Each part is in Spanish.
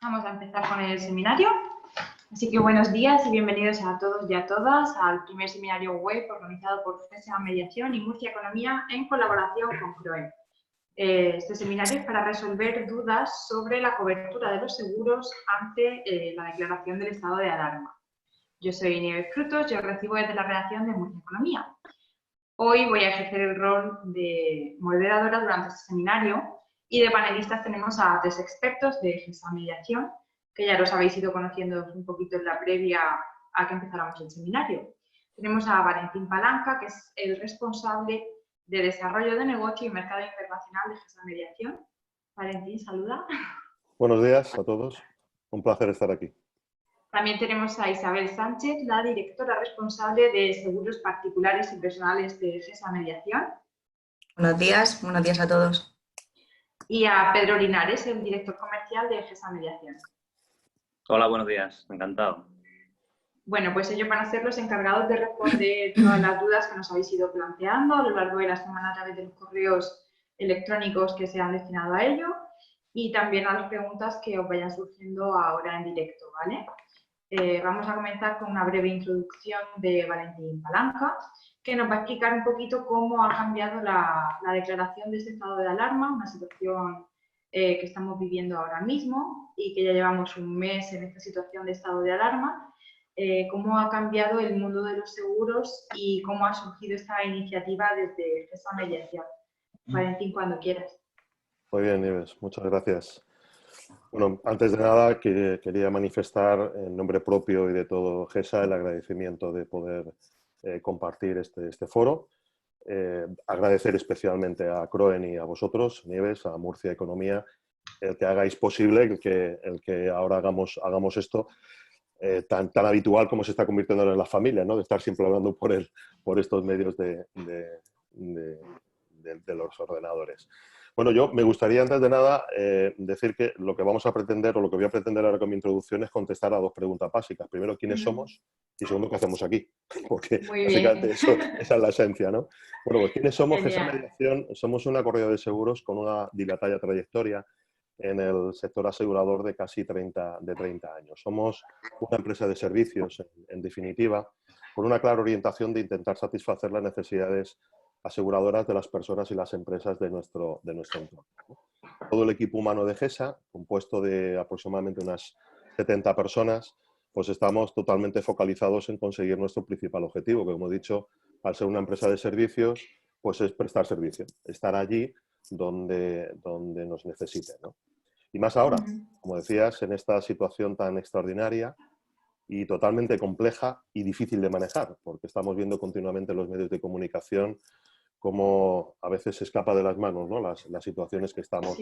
Vamos a empezar con el seminario. Así que buenos días y bienvenidos a todos y a todas al primer seminario web organizado por GESA Mediación y Murcia Economía en colaboración con CROE. Este seminario es para resolver dudas sobre la cobertura de los seguros ante la declaración del estado de alarma. Yo soy Nieves Frutos y os recibo desde la redacción de Murcia Economía. Hoy voy a ejercer el rol de moderadora durante este seminario y de panelistas tenemos a tres expertos de GESA Mediación, que ya los habéis ido conociendo un poquito en la previa a que empezáramos el seminario. Tenemos a Valentín Palanca, que es el responsable de Desarrollo de Negocio y Mercado Internacional de GESA Mediación. Valentín, saluda. Buenos días a todos. Un placer estar aquí. También tenemos a Isabel Sánchez, la directora responsable de Seguros Particulares y Personales de GESA Mediación. Buenos días a todos. Y a Pedro Linares, el director comercial de GESA Mediación. Hola, buenos días. Encantado. Bueno, pues ellos van a ser los encargados de responder todas las dudas que nos habéis ido planteando a lo largo de la semana a través de los correos electrónicos que se han destinado a ello y también a las preguntas que os vayan surgiendo ahora en directo, ¿vale? Vamos a comenzar con una breve introducción de Valentín Palanca, que nos va a explicar un poquito cómo ha cambiado la declaración de este estado de alarma, una situación que estamos viviendo ahora mismo y que ya llevamos un mes en esta situación de estado de alarma, cómo ha cambiado el mundo de los seguros y cómo ha surgido esta iniciativa desde esa mediación. Valentín, cuando quieras. Muy bien, Nieves, muchas gracias. Bueno, antes de nada quería manifestar en nombre propio y de todo GESA el agradecimiento de poder compartir este foro. Agradecer especialmente a CROEN y a vosotros, Nieves, a Murcia Economía, el que hagáis posible, el que ahora hagamos esto tan habitual como se está convirtiendo en la familia, ¿no? De estar siempre hablando por estos medios de los ordenadores. Bueno, yo me gustaría antes de nada decir que lo que vamos a pretender, o lo que voy a pretender ahora con mi introducción, es contestar a dos preguntas básicas. Primero, ¿quiénes somos? Y segundo, ¿qué hacemos aquí? Porque básicamente esa es la esencia, ¿no? Bueno, pues ¿quiénes somos? GESA Mediación somos una corrida de seguros con una dilatada trayectoria en el sector asegurador de casi 30 años. Somos una empresa de servicios, en definitiva, con una clara orientación de intentar satisfacer las necesidades aseguradoras de las personas y las empresas de nuestro entorno. Todo el equipo humano de GESA, compuesto de aproximadamente unas 70 personas, pues estamos totalmente focalizados en conseguir nuestro principal objetivo, que como he dicho, al ser una empresa de servicios, pues es prestar servicio, estar allí donde nos necesiten, ¿no? Y más ahora, como decías, en esta situación tan extraordinaria y totalmente compleja y difícil de manejar, porque estamos viendo continuamente en los medios de comunicación cómo a veces se escapa de las manos, ¿no? las situaciones que estamos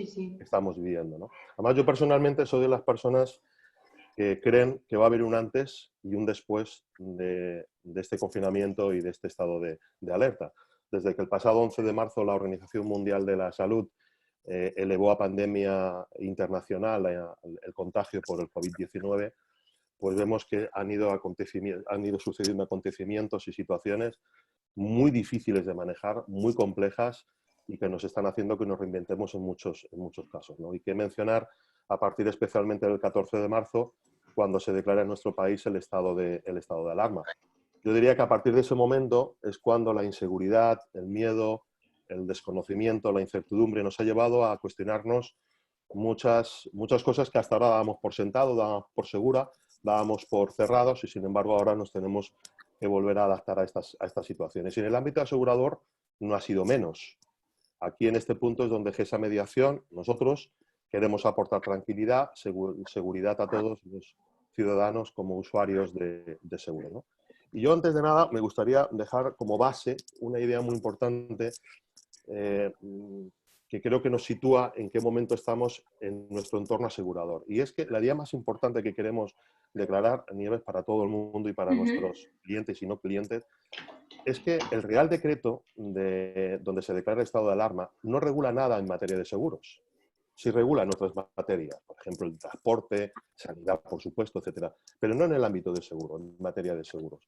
viviendo, ¿no? Además, yo personalmente soy de las personas que creen que va a haber un antes y un después de este confinamiento y de este estado de alerta. Desde que el pasado 11 de marzo la Organización Mundial de la Salud elevó a pandemia internacional el contagio por el COVID-19, pues vemos que han ido sucediendo acontecimientos y situaciones muy difíciles de manejar, muy complejas y que nos están haciendo que nos reinventemos en muchos casos, ¿no? Y que mencionar a partir especialmente del 14 de marzo, cuando se declara en nuestro país el estado de alarma. Yo diría que a partir de ese momento es cuando la inseguridad, el miedo, el desconocimiento, la incertidumbre nos ha llevado a cuestionarnos muchas cosas que hasta ahora dábamos por sentado, dábamos por segura, dábamos por cerrados y sin embargo ahora nos tenemos que volver a adaptar a estas situaciones. Y en el ámbito asegurador no ha sido menos. Aquí en este punto es donde GESA Mediación, nosotros queremos aportar tranquilidad, seguridad a todos los ciudadanos como usuarios de seguro, ¿no? Y yo antes de nada me gustaría dejar como base una idea muy importante que creo que nos sitúa en qué momento estamos en nuestro entorno asegurador. Y es que la idea más importante que queremos declarar, Nieves, para todo el mundo y para nuestros clientes y no clientes, es que el Real Decreto donde se declara el estado de alarma no regula nada en materia de seguros. Sí regula en otras materias, por ejemplo, el transporte, sanidad, por supuesto, etcétera, pero no en el ámbito de seguro, en materia de seguros.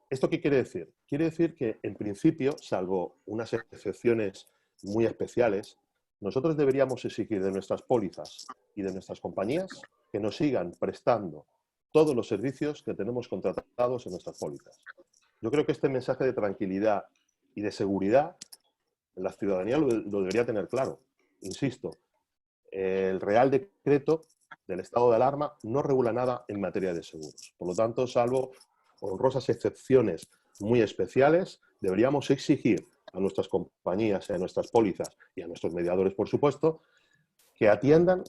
¿Esto qué quiere decir? Quiere decir que, en principio, salvo unas excepciones muy especiales, nosotros deberíamos exigir de nuestras pólizas y de nuestras compañías que nos sigan prestando todos los servicios que tenemos contratados en nuestras pólizas. Yo creo que este mensaje de tranquilidad y de seguridad la ciudadanía lo debería tener claro. Insisto, el Real Decreto del estado de alarma no regula nada en materia de seguros. Por lo tanto, salvo honrosas excepciones muy especiales, deberíamos exigir a nuestras compañías, a nuestras pólizas y a nuestros mediadores, por supuesto, que atiendan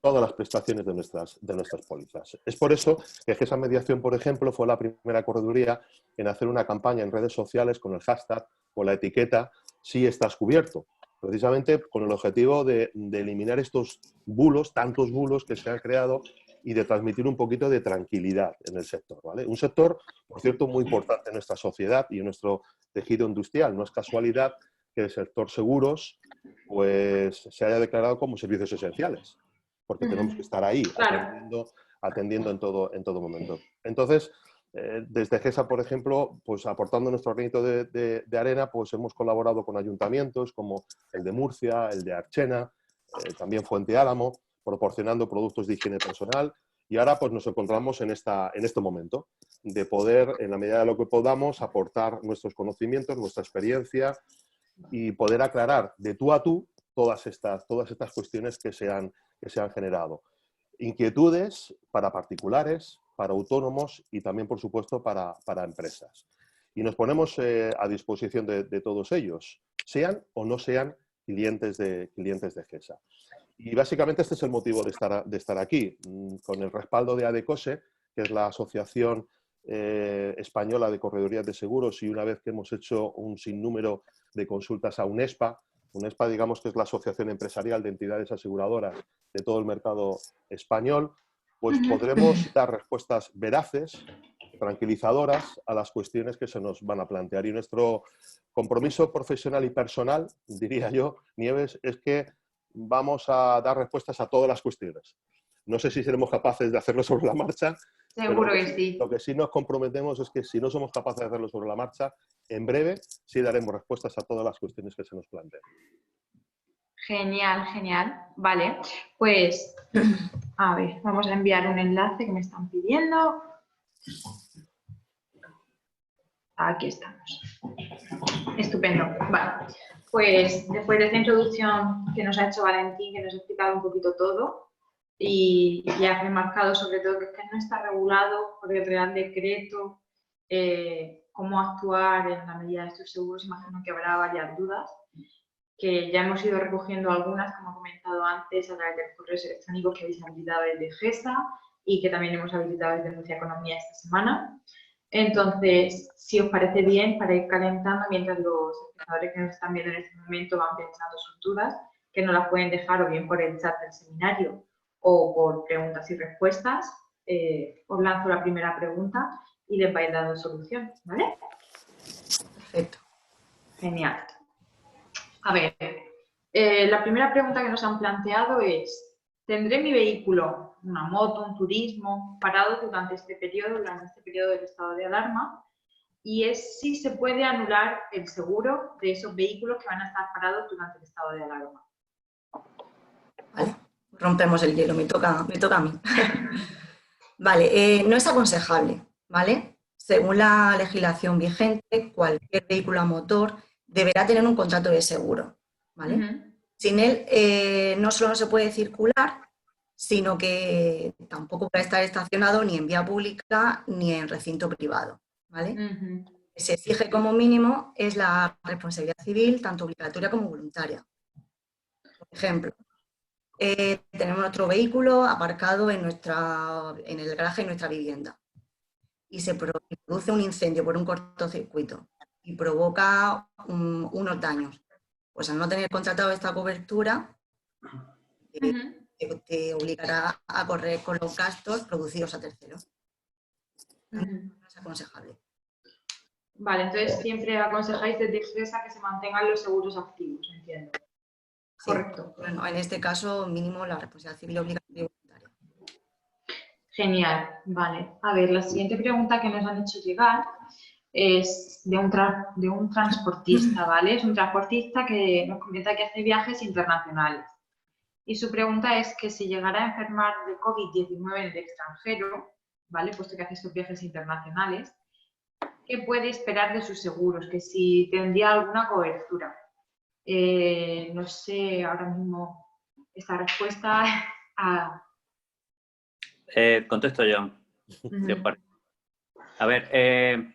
todas las prestaciones de nuestras pólizas. Es por eso que GESA Mediación, por ejemplo, fue la primera correduría en hacer una campaña en redes sociales con el hashtag o la etiqueta "Si estás cubierto", precisamente con el objetivo de eliminar estos bulos, tantos bulos que se han creado, y de transmitir un poquito de tranquilidad en el sector, ¿vale? Un sector, por cierto, muy importante en nuestra sociedad y en nuestro tejido industrial. No es casualidad que el sector seguros pues, se haya declarado como servicios esenciales, porque tenemos que estar ahí, Claro. atendiendo en todo momento. Entonces, desde GESA, por ejemplo, pues aportando nuestro granito de arena, pues hemos colaborado con ayuntamientos como el de Murcia, el de Archena, también Fuente Álamo, proporcionando productos de higiene personal, y ahora pues nos encontramos en este momento de poder, en la medida de lo que podamos, aportar nuestros conocimientos, nuestra experiencia y poder aclarar de tú a tú todas estas cuestiones que se han generado. Inquietudes para particulares, para autónomos y también, por supuesto, para empresas. Y nos ponemos a disposición de todos ellos, sean o no sean clientes de GESA. Y básicamente este es el motivo de estar aquí, con el respaldo de ADECOSE, que es la Asociación Española de Corredurías de Seguros, y una vez que hemos hecho un sinnúmero de consultas a UNESPA, digamos que es la Asociación Empresarial de Entidades Aseguradoras de todo el mercado español, pues podremos dar respuestas veraces, tranquilizadoras a las cuestiones que se nos van a plantear. Y nuestro compromiso profesional y personal, diría yo, Nieves, es que vamos a dar respuestas a todas las cuestiones. No sé si seremos capaces de hacerlo sobre la marcha. Seguro que sí. Lo que sí nos comprometemos es que si no somos capaces de hacerlo sobre la marcha, en breve sí daremos respuestas a todas las cuestiones que se nos planteen. Genial, genial. Vale, pues a ver, vamos a enviar un enlace que me están pidiendo. Aquí estamos. Estupendo. Vale, pues después de esta introducción que nos ha hecho Valentín, que nos ha explicado un poquito todo y ha remarcado sobre todo que no está regulado por el Real Decreto cómo actuar en la medida de estos seguros, imagino que habrá varias dudas, que ya hemos ido recogiendo algunas, como he comentado antes, a través de los correos electrónicos que habéis habilitado desde GESA y que también hemos habilitado desde Murcia Economía esta semana. Entonces, si os parece bien, para ir calentando, mientras los espectadores que nos están viendo en este momento van pensando sus dudas, que nos las pueden dejar o bien por el chat del seminario o por preguntas y respuestas, os lanzo la primera pregunta y les vais dando solución, ¿vale? Perfecto. Genial. A ver, la primera pregunta que nos han planteado es: ¿tendré mi vehículo, una moto, un turismo, parado durante este periodo del estado de alarma? Y es si se puede anular el seguro de esos vehículos que van a estar parados durante el estado de alarma. Vale, rompemos el hielo, me toca a mí. Vale, no es aconsejable, ¿vale? Según la legislación vigente, cualquier vehículo a motor deberá tener un contrato de seguro, ¿vale? Sin él no solo no se puede circular, sino que tampoco puede estar estacionado ni en vía pública ni en recinto privado, ¿vale? Lo que se exige como mínimo es la responsabilidad civil, tanto obligatoria como voluntaria. Por ejemplo, tenemos nuestro vehículo aparcado en el garaje de nuestra vivienda y se produce un incendio por un cortocircuito y provoca unos daños. Pues al no tener contratado esta cobertura, te obligará a correr con los gastos producidos a terceros. No es aconsejable. Vale, entonces siempre aconsejáis desde GESA que se mantengan los seguros activos, entiendo. Sí, correcto. Bueno, en este caso, mínimo la responsabilidad civil obligatoria y voluntaria. Genial, vale. A ver, la siguiente pregunta que nos han hecho llegar es de un transportista, ¿vale? Es un transportista que nos comenta que hace viajes internacionales. Y su pregunta es que si llegara a enfermar de COVID-19 en el extranjero, ¿vale? Puesto que hace estos viajes internacionales, ¿qué puede esperar de sus seguros? Que si tendría alguna cobertura. No sé ahora mismo esta respuesta. Contesto yo. A ver,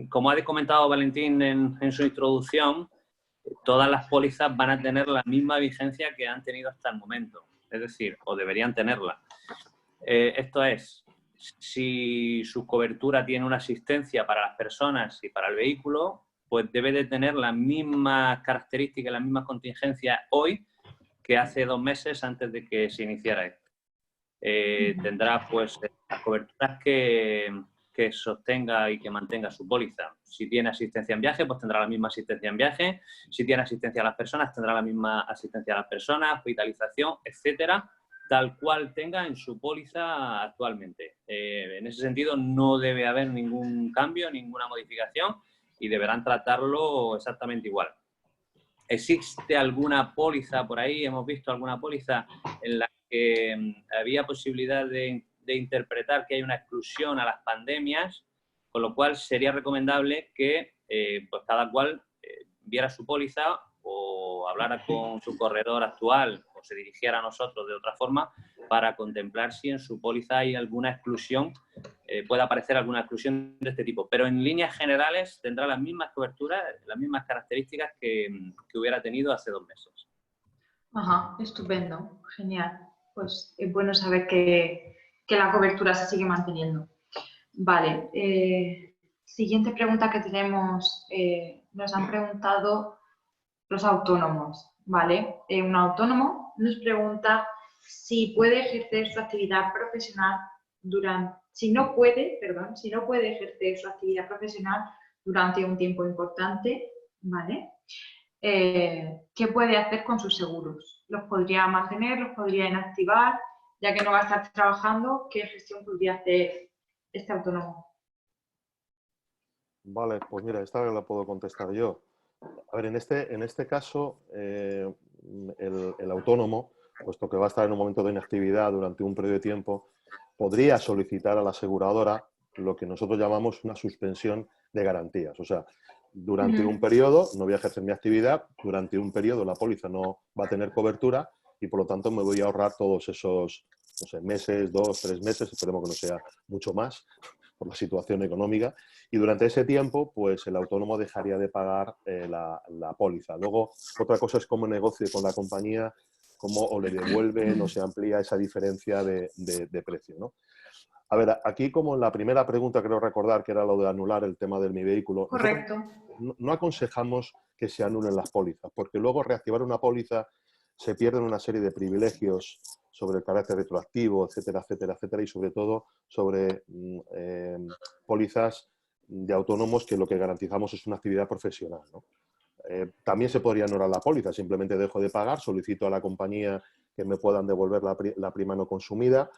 como ha comentado Valentín en su introducción, todas las pólizas van a tener la misma vigencia que han tenido hasta el momento. Es decir, o deberían tenerla. Esto es, si su cobertura tiene una asistencia para las personas y para el vehículo, pues debe de tener las mismas características, las mismas contingencias hoy que hace 2 meses antes de que se iniciara esto. Tendrá pues las coberturas que sostenga y que mantenga su póliza. Si tiene asistencia en viaje, pues tendrá la misma asistencia en viaje. Si tiene asistencia a las personas, tendrá la misma asistencia a las personas, hospitalización, etcétera, tal cual tenga en su póliza actualmente. En ese sentido, no debe haber ningún cambio, ninguna modificación y deberán tratarlo exactamente igual. ¿Existe alguna póliza por ahí? Hemos visto alguna póliza en la que había posibilidad de interpretar que hay una exclusión a las pandemias, con lo cual sería recomendable que pues cada cual viera su póliza o hablara con su corredor actual o se dirigiera a nosotros de otra forma para contemplar si en su póliza hay alguna exclusión, puede aparecer alguna exclusión de este tipo. Pero en líneas generales tendrá las mismas coberturas, las mismas características que hubiera tenido hace 2 meses. Ajá, estupendo, genial. Pues es bueno saber que la cobertura se sigue manteniendo. Vale, siguiente pregunta que tenemos, nos han preguntado los autónomos, ¿vale? Un autónomo nos pregunta si puede ejercer su actividad profesional si no puede ejercer su actividad profesional durante un tiempo importante, ¿vale? ¿Qué puede hacer con sus seguros? ¿Los podría mantener, los podría inactivar? Ya que no va a estar trabajando, ¿qué gestión podría hacer este autónomo? Vale, pues mira, esta la puedo contestar yo. A ver, en este caso, el autónomo, puesto que va a estar en un momento de inactividad durante un periodo de tiempo, podría solicitar a la aseguradora lo que nosotros llamamos una suspensión de garantías. O sea, durante un periodo no voy a ejercer mi actividad, durante un periodo la póliza no va a tener cobertura y por lo tanto me voy a ahorrar todos esos, no sé, meses, 2, 3 meses, esperemos que no sea mucho más por la situación económica, y durante ese tiempo pues el autónomo dejaría de pagar la póliza. Luego, otra cosa es cómo negocie con la compañía, cómo o le devuelven o se amplía esa diferencia de precio, ¿no? A ver, aquí como en la primera pregunta creo recordar que era lo de anular el tema de mi vehículo. Correcto. No aconsejamos que se anulen las pólizas, porque luego reactivar una póliza se pierden una serie de privilegios sobre el carácter retroactivo, etcétera, etcétera, etcétera, y sobre todo sobre pólizas de autónomos que lo que garantizamos es una actividad profesional, ¿no? También se podría anular la póliza, simplemente dejo de pagar, solicito a la compañía que me puedan devolver la prima no consumida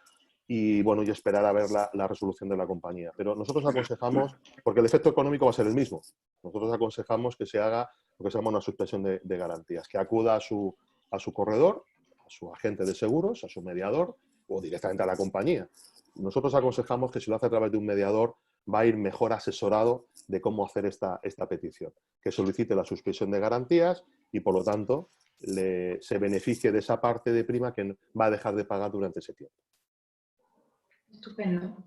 y bueno, y esperar a ver la resolución de la compañía. Pero nosotros aconsejamos, porque el efecto económico va a ser el mismo, nosotros aconsejamos que se haga lo que se llama una suspensión de garantías, que acuda a su corredor, a su agente de seguros, a su mediador o directamente a la compañía. Nosotros aconsejamos que si lo hace a través de un mediador va a ir mejor asesorado de cómo hacer esta petición, que solicite la suspensión de garantías y por lo tanto se beneficie de esa parte de prima que va a dejar de pagar durante ese tiempo. Estupendo,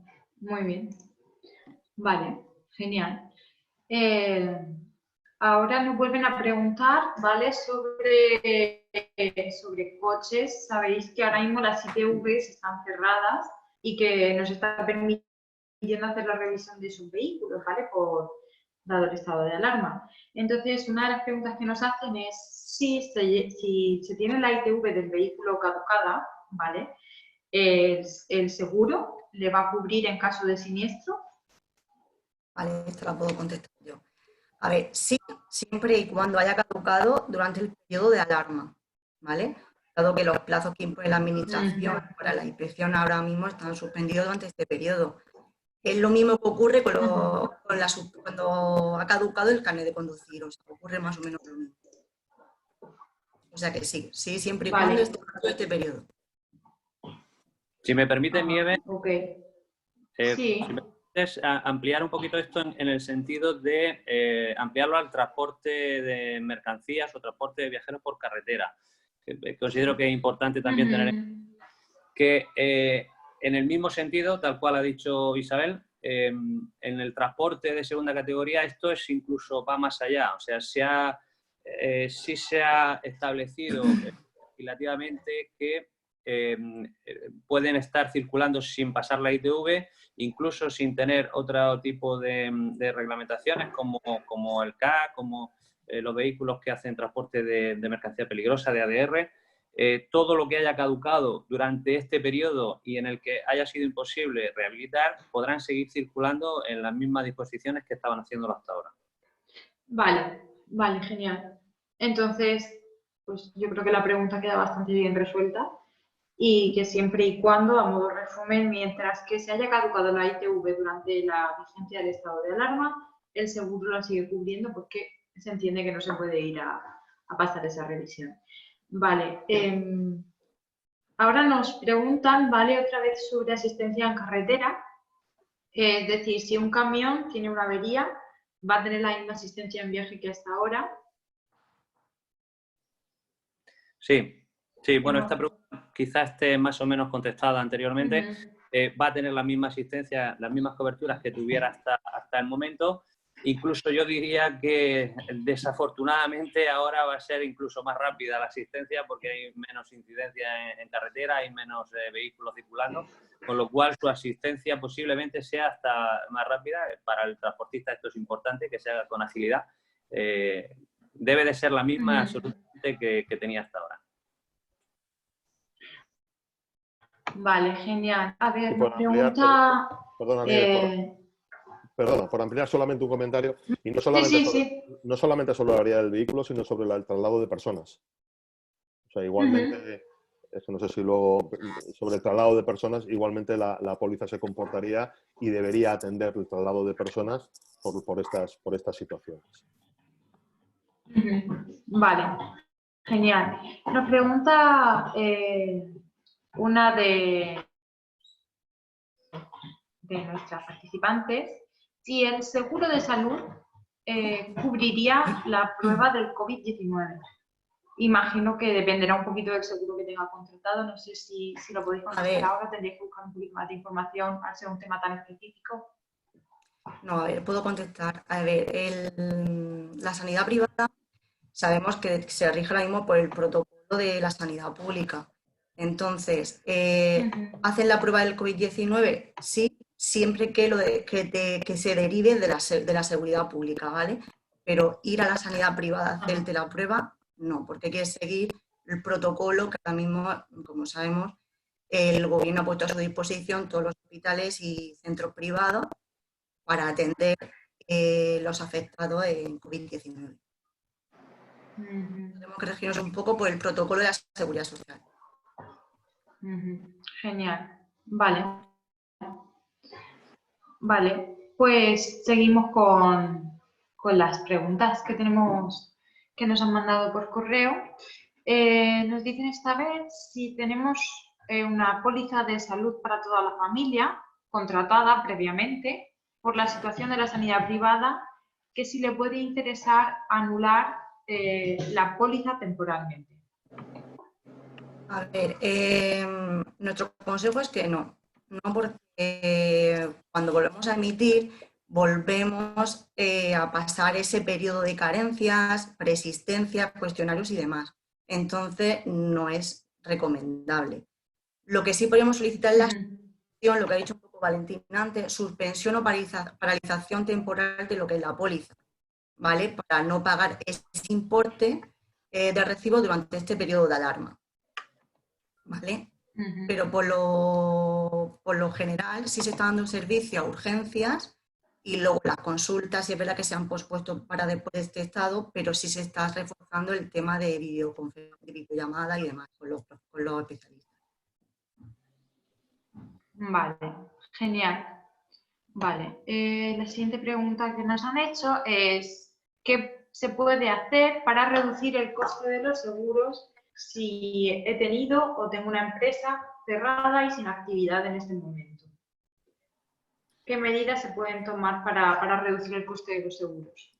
muy bien. Vale, genial. Ahora nos vuelven a preguntar, ¿vale? Sobre coches. Sabéis que ahora mismo las ITVs están cerradas y que nos está permitiendo hacer la revisión de sus vehículos, ¿vale? Dado el estado de alarma. Entonces, una de las preguntas que nos hacen es si se tiene la ITV del vehículo caducada, ¿vale? ¿El seguro le va a cubrir en caso de siniestro? Vale, esta la puedo contestar yo. A ver, sí, siempre y cuando haya caducado durante el periodo de alarma, ¿vale? Dado que los plazos que impone la Administración para la inspección ahora mismo están suspendidos durante este periodo. Es lo mismo que ocurre cuando ha caducado el carnet de conducir, o sea, ocurre más o menos lo mismo. O sea que sí, siempre y Vale. cuando esté dentro de este periodo. Si me permite, Ajá, Nieve, ok. si me permites ampliar un poquito esto en el sentido de ampliarlo al transporte de mercancías o transporte de viajeros por carretera. Considero que es importante también tener que en el mismo sentido, tal cual ha dicho Isabel, en el transporte de segunda categoría esto es incluso va más allá. O sea, sí se ha establecido legislativamente que pueden estar circulando sin pasar la ITV, incluso sin tener otro tipo de reglamentaciones como el CAC, como los vehículos que hacen transporte de mercancía peligrosa, de ADR. Todo lo que haya caducado durante este periodo y en el que haya sido imposible rehabilitar, podrán seguir circulando en las mismas disposiciones que estaban haciéndolo hasta ahora. Vale, vale, genial. Entonces, pues yo creo que la pregunta queda bastante bien resuelta y que siempre y cuando, a modo resumen, mientras que se haya caducado la ITV durante la vigencia del estado de alarma, el seguro la sigue cubriendo porque se entiende que no se puede ir a pasar esa revisión. Vale, ahora nos preguntan, ¿vale? Otra vez sobre asistencia en carretera. Es decir, si un camión tiene una avería, ¿va a tener la misma asistencia en viaje que hasta ahora? Sí, bueno, esta pregunta quizás esté más o menos contestada anteriormente. Va a tener la misma asistencia, las mismas coberturas que tuviera hasta el momento. Incluso yo diría que desafortunadamente ahora va a ser incluso más rápida la asistencia porque hay menos incidencia en carretera, hay menos vehículos circulando, con lo cual su asistencia posiblemente sea hasta más rápida. Para el transportista esto es importante, que se haga con agilidad. Debe de ser la misma absolutamente que tenía hasta ahora. Vale, genial. A ver, nos ampliar, pregunta... perdona, Nieves, por ampliar solamente un comentario, y no solamente sobre la avería del vehículo, sino sobre el traslado de personas. O sea, igualmente, es que no sé si luego, sobre el traslado de personas, igualmente la póliza se comportaría y debería atender el traslado de personas por estas situaciones. Vale, genial. Nos pregunta una de nuestras participantes si el seguro de salud cubriría la prueba del COVID-19. Imagino que dependerá un poquito del seguro que tenga contratado. No sé si lo podéis contestar ahora. Tendréis que buscar un poquito más de información al ser un tema tan específico. No, a ver, puedo contestar. A ver, la sanidad privada sabemos que se rige ahora mismo por el protocolo de la sanidad pública. Entonces, ¿hacen la prueba del COVID-19? Sí, siempre que se derive de la seguridad pública, ¿vale? Pero ir a la sanidad privada a hacerte la prueba, no, porque hay que seguir el protocolo que ahora mismo, como sabemos, el gobierno ha puesto a su disposición todos los hospitales y centros privados para atender los afectados en COVID-19. Tenemos que regirnos un poco por el protocolo de la seguridad social. Genial. Vale. Vale, pues seguimos con las preguntas que tenemos, que nos han mandado por correo. Nos dicen esta vez si tenemos una póliza de salud para toda la familia, contratada previamente por la situación de la sanidad privada, que si le puede interesar anular la póliza temporalmente. A ver, nuestro consejo es que no porque cuando volvemos a emitir volvemos a pasar ese periodo de carencias, persistencia, cuestionarios y demás. Entonces no es recomendable. Lo que sí podemos solicitar es la suspensión, lo que ha dicho un poco Valentín antes, suspensión o paralización temporal de lo que es la póliza, ¿vale? Para no pagar ese importe de recibo durante este periodo de alarma, ¿vale? Pero por lo general sí se está dando un servicio a urgencias y luego las consultas, sí es verdad que se han pospuesto para después de este estado, pero sí se está reforzando el tema de videollamada y demás con los especialistas. Vale, genial. Vale, la siguiente pregunta que nos han hecho es ¿qué se puede hacer para reducir el coste de los seguros si he tenido o tengo una empresa cerrada y sin actividad en este momento? ¿Qué medidas se pueden tomar para reducir el coste de los seguros?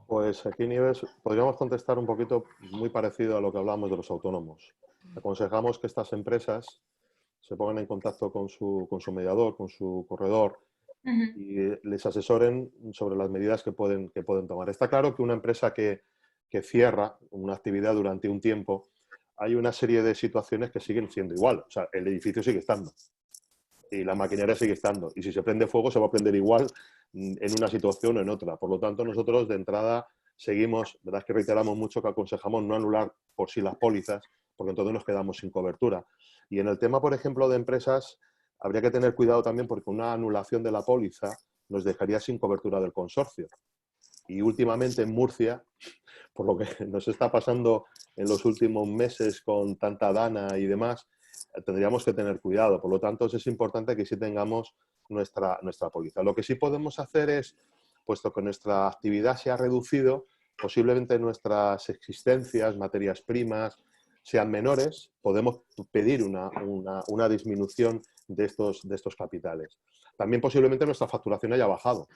Pues aquí, Nieves, podríamos contestar un poquito muy parecido a lo que hablamos de los autónomos. Aconsejamos que estas empresas se pongan en contacto con su mediador, con su corredor, y les asesoren sobre las medidas que pueden tomar. Está claro que una empresa que cierra una actividad durante un tiempo, hay una serie de situaciones que siguen siendo igual. O sea, el edificio sigue estando y la maquinaria sigue estando. Y si se prende fuego, se va a prender igual en una situación o en otra. Por lo tanto, nosotros de entrada seguimos, verdad es que reiteramos mucho que aconsejamos no anular por sí las pólizas, porque entonces nos quedamos sin cobertura. Y en el tema, por ejemplo, de empresas, habría que tener cuidado también porque una anulación de la póliza nos dejaría sin cobertura del consorcio. Y últimamente en Murcia, por lo que nos está pasando en los últimos meses con tanta dana y demás, tendríamos que tener cuidado. Por lo tanto, es importante que sí tengamos nuestra póliza. Lo que sí podemos hacer es, puesto que nuestra actividad se ha reducido, posiblemente nuestras existencias, materias primas, sean menores, podemos pedir una disminución de estos capitales. También posiblemente nuestra facturación haya bajado.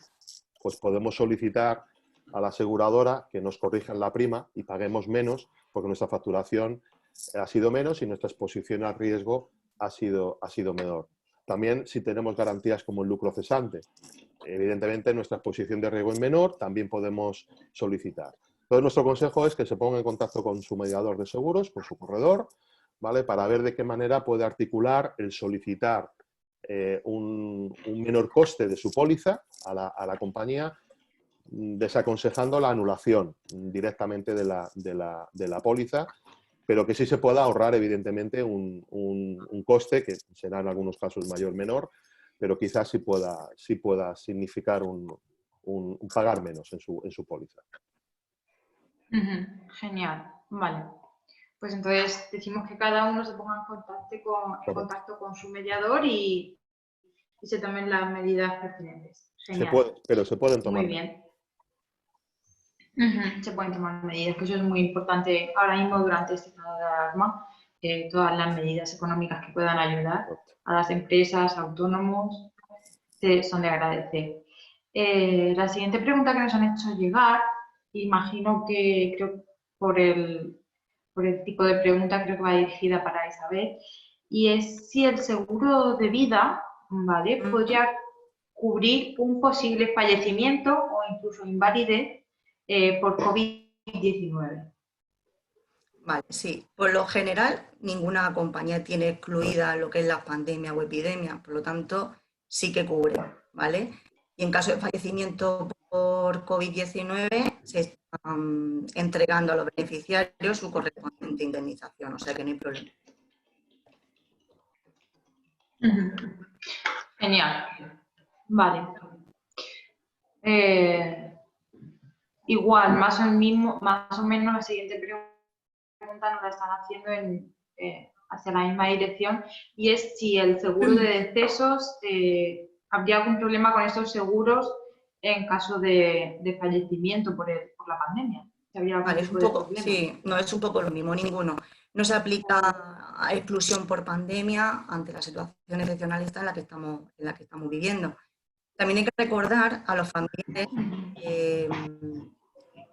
Pues podemos solicitar a la aseguradora que nos corrijan la prima y paguemos menos porque nuestra facturación ha sido menos y nuestra exposición al riesgo ha sido menor. También si tenemos garantías como el lucro cesante, evidentemente nuestra exposición de riesgo es menor, también podemos solicitar. Entonces nuestro consejo es que se ponga en contacto con su mediador de seguros, con su corredor, ¿vale? Para ver de qué manera puede articular el solicitar un menor coste de su póliza a la compañía, desaconsejando la anulación directamente de la póliza, pero que sí se pueda ahorrar, evidentemente, un coste, que será en algunos casos mayor o menor, pero quizás sí pueda significar un pagar menos en su póliza. Genial, vale. Pues entonces decimos que cada uno se ponga en contacto con su mediador y se tomen las medidas pertinentes. Genial. Pero se pueden tomar. Muy bien. Se pueden tomar medidas, que eso es muy importante ahora mismo durante este estado de alarma. Todas las medidas económicas que puedan ayudar a las empresas, autónomos, son de agradecer. La siguiente pregunta que nos han hecho llegar, imagino que creo por el tipo de pregunta creo que va dirigida para Isabel, y es si el seguro de vida, ¿vale?, podría cubrir un posible fallecimiento o incluso invalidez por COVID-19. Vale, sí. Por lo general, ninguna compañía tiene excluida lo que es la pandemia o epidemia, por lo tanto, sí que cubre, ¿vale? Y en caso de fallecimiento por COVID-19, se están entregando a los beneficiarios su correspondiente indemnización, o sea que no hay problema. Genial. Vale. Igual, más o menos la siguiente pregunta nos la están haciendo hacia la misma dirección, y es si el seguro de decesos, habría algún problema con estos seguros en caso de fallecimiento por la pandemia. Vale, es un poco, sí, no es un poco lo mismo, ninguno. No se aplica a exclusión por pandemia ante la situación excepcional esta en la que estamos viviendo. También hay que recordar a los familiares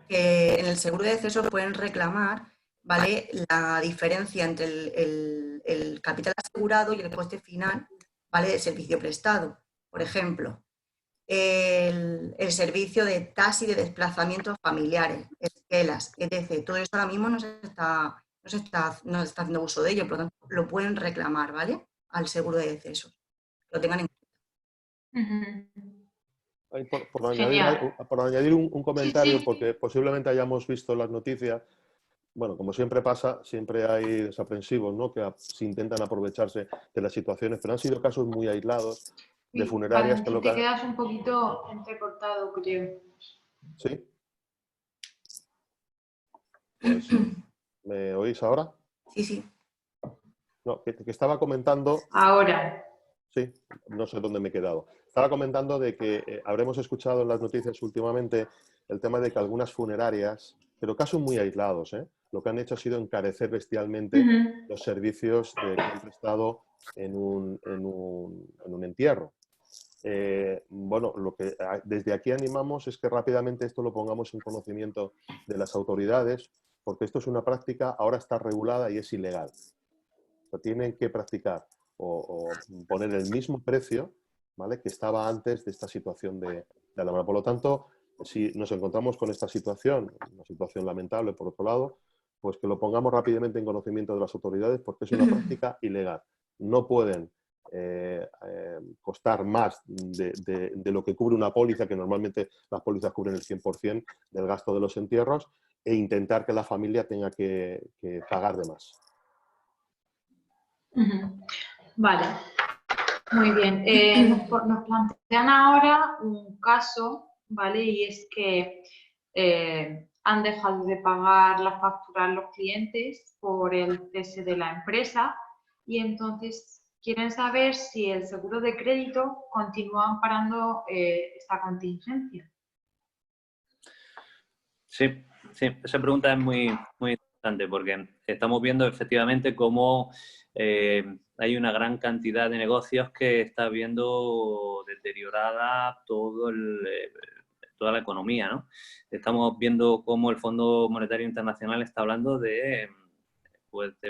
que en el seguro de decesos pueden reclamar, ¿vale?, la diferencia entre el capital asegurado y el coste final, ¿vale?, del servicio prestado. Por ejemplo, el servicio de taxi de desplazamientos familiares, esquelas, etc. Todo eso ahora mismo no se está haciendo uso de ello, por lo tanto, lo pueden reclamar, ¿vale?, al seguro de decesos. Lo tengan en cuenta. Por añadir un comentario, Sí. porque posiblemente hayamos visto las noticias, bueno, como siempre pasa, siempre hay desaprensivos, ¿no?, que se intentan aprovecharse de las situaciones, pero han sido casos muy aislados de funerarias que Te quedas un poquito entrecortado, creo. ¿Sí? Pues, ¿me oís ahora? Sí, sí. No, que estaba comentando... Ahora. Sí, no sé dónde me he quedado. Estaba comentando de que habremos escuchado en las noticias últimamente el tema de que algunas funerarias, pero casos muy aislados, lo que han hecho ha sido encarecer bestialmente los servicios que han prestado en un entierro. Bueno, lo que desde aquí animamos es que rápidamente esto lo pongamos en conocimiento de las autoridades, porque esto es una práctica, ahora está regulada y es ilegal. O sea, tienen que practicar o poner el mismo precio, ¿vale?, que estaba antes de esta situación de alarma. Por lo tanto, si nos encontramos con esta situación, una situación lamentable por otro lado, pues que lo pongamos rápidamente en conocimiento de las autoridades, porque es una práctica ilegal. No pueden costar más de lo que cubre una póliza, que normalmente las pólizas cubren el 100% del gasto de los entierros, e intentar que la familia tenga que pagar de más. Vale, muy bien. Nos plantean ahora un caso, ¿vale? Y es que han dejado de pagar las facturas los clientes por el cese de la empresa y entonces quieren saber si el seguro de crédito continúa amparando esta contingencia. Sí, esa pregunta es muy interesante porque estamos viendo efectivamente cómo hay una gran cantidad de negocios que está viendo deteriorada toda la economía, ¿no? Estamos viendo cómo el Fondo Monetario Internacional está hablando de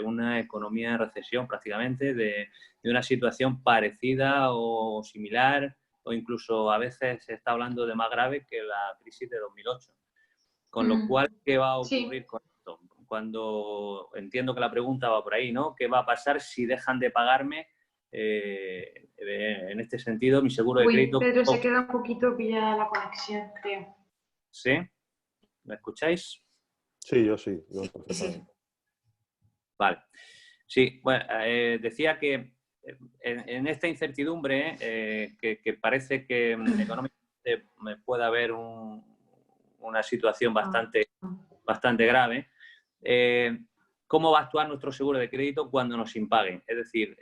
una economía en recesión prácticamente, de una situación parecida o similar, o incluso a veces se está hablando de más grave que la crisis de 2008. Con lo cual, ¿qué va a ocurrir con esto? Cuando entiendo que la pregunta va por ahí, ¿no? ¿Qué va a pasar si dejan de pagarme, en este sentido, mi seguro de crédito? Pedro, se queda un poquito pillada la conexión, creo. ¿Sí? ¿Me escucháis? Sí, yo sí. Sí. Vale. Sí, bueno, decía que en esta incertidumbre, que parece que económicamente puede haber una situación bastante grave, ¿cómo va a actuar nuestro seguro de crédito cuando nos impaguen? Es decir,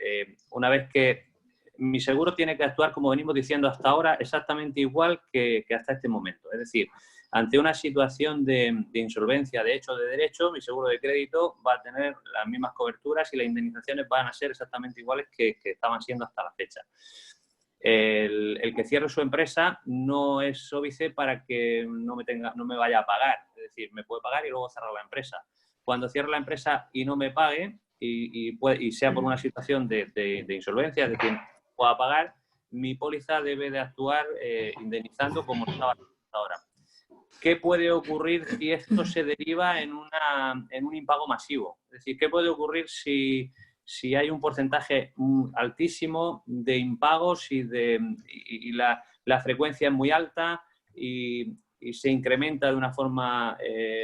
una vez que mi seguro tiene que actuar, como venimos diciendo hasta ahora, exactamente igual que hasta este momento. Es decir, ante una situación de insolvencia de hecho o de derecho, mi seguro de crédito va a tener las mismas coberturas y las indemnizaciones van a ser exactamente iguales que estaban siendo hasta la fecha. El que cierre su empresa no es óbice para que no me vaya a pagar. Es decir, me puede pagar y luego cerrar la empresa. Cuando cierre la empresa y no me pague, y sea por una situación de insolvencia, es decir, no pueda pagar, mi póliza debe de actuar indemnizando como estaba hasta ahora. ¿Qué puede ocurrir si esto se deriva en un impago masivo? Es decir, ¿qué puede ocurrir si hay un porcentaje altísimo de impagos y la frecuencia es muy alta y se incrementa de una forma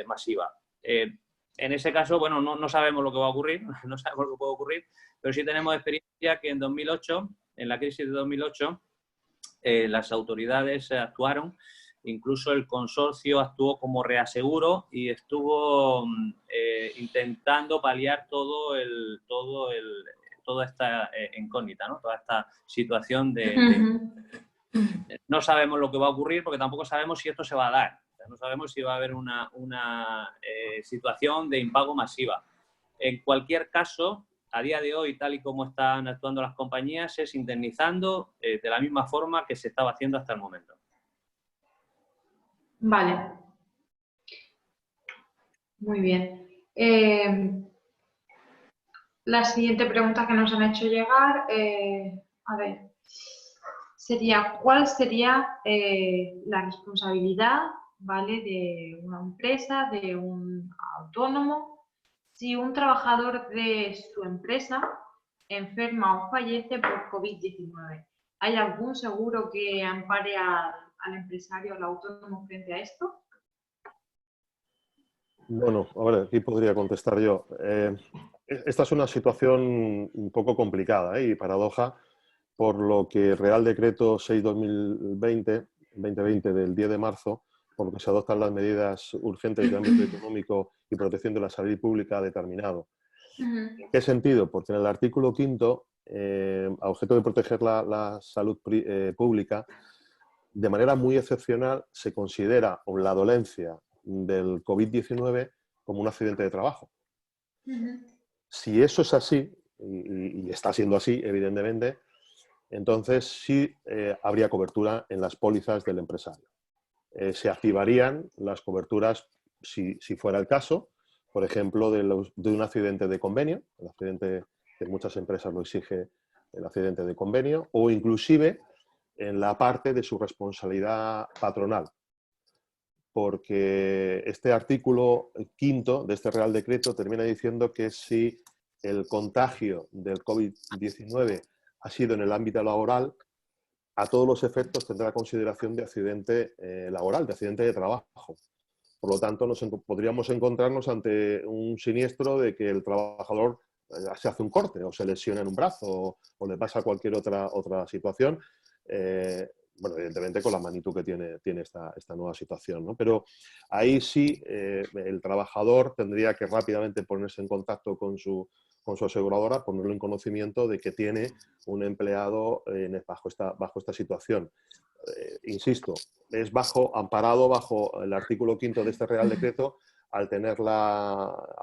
masiva? En ese caso, bueno, no sabemos lo que va a ocurrir, no sabemos lo que puede ocurrir, pero sí tenemos experiencia que en 2008, en la crisis de 2008, las autoridades actuaron. Incluso el consorcio actuó como reaseguro y estuvo intentando paliar toda esta incógnita, ¿no? Toda esta situación no sabemos lo que va a ocurrir porque tampoco sabemos si esto se va a dar. O sea, no sabemos si va a haber una situación de impago masiva. En cualquier caso, a día de hoy, tal y como están actuando las compañías, es indemnizando de la misma forma que se estaba haciendo hasta el momento. Vale. Muy bien. La siguiente pregunta que nos han hecho llegar, a ver, sería, ¿cuál sería la responsabilidad, ¿vale?, de una empresa, de un autónomo, si un trabajador de su empresa enferma o fallece por COVID-19? ¿Hay algún seguro que ampare al empresario, al autónomo frente a esto? Bueno, a ver, aquí podría contestar yo. Esta es una situación un poco complicada y paradoja, por lo que el Real Decreto 6/2020 del 10 de marzo, por lo que se adoptan las medidas urgentes de ámbito económico y protección de la salud pública, ha determinado. ¿En qué sentido? Porque en el artículo 5 a objeto de proteger la salud pública, de manera muy excepcional se considera la dolencia del COVID-19 como un accidente de trabajo. Si eso es así, y está siendo así, evidentemente, entonces sí habría cobertura en las pólizas del empresario. Se activarían las coberturas si fuera el caso, por ejemplo, de un accidente de convenio, el accidente que muchas empresas lo exige, el accidente de convenio, o inclusive en la parte de su responsabilidad patronal. Porque este artículo 5 de este Real Decreto termina diciendo que si el contagio del COVID-19 ha sido en el ámbito laboral, a todos los efectos tendrá consideración de accidente laboral, de accidente de trabajo. Por lo tanto, podríamos encontrarnos ante un siniestro de que el trabajador se hace un corte o se lesiona en un brazo o le pasa cualquier otra situación. Bueno, evidentemente con la magnitud que tiene esta nueva situación, ¿no? Pero ahí sí el trabajador tendría que rápidamente ponerse en contacto con su aseguradora, ponerlo en conocimiento de que tiene un empleado bajo esta situación. Insisto, es amparado bajo el artículo 5 de este Real Decreto al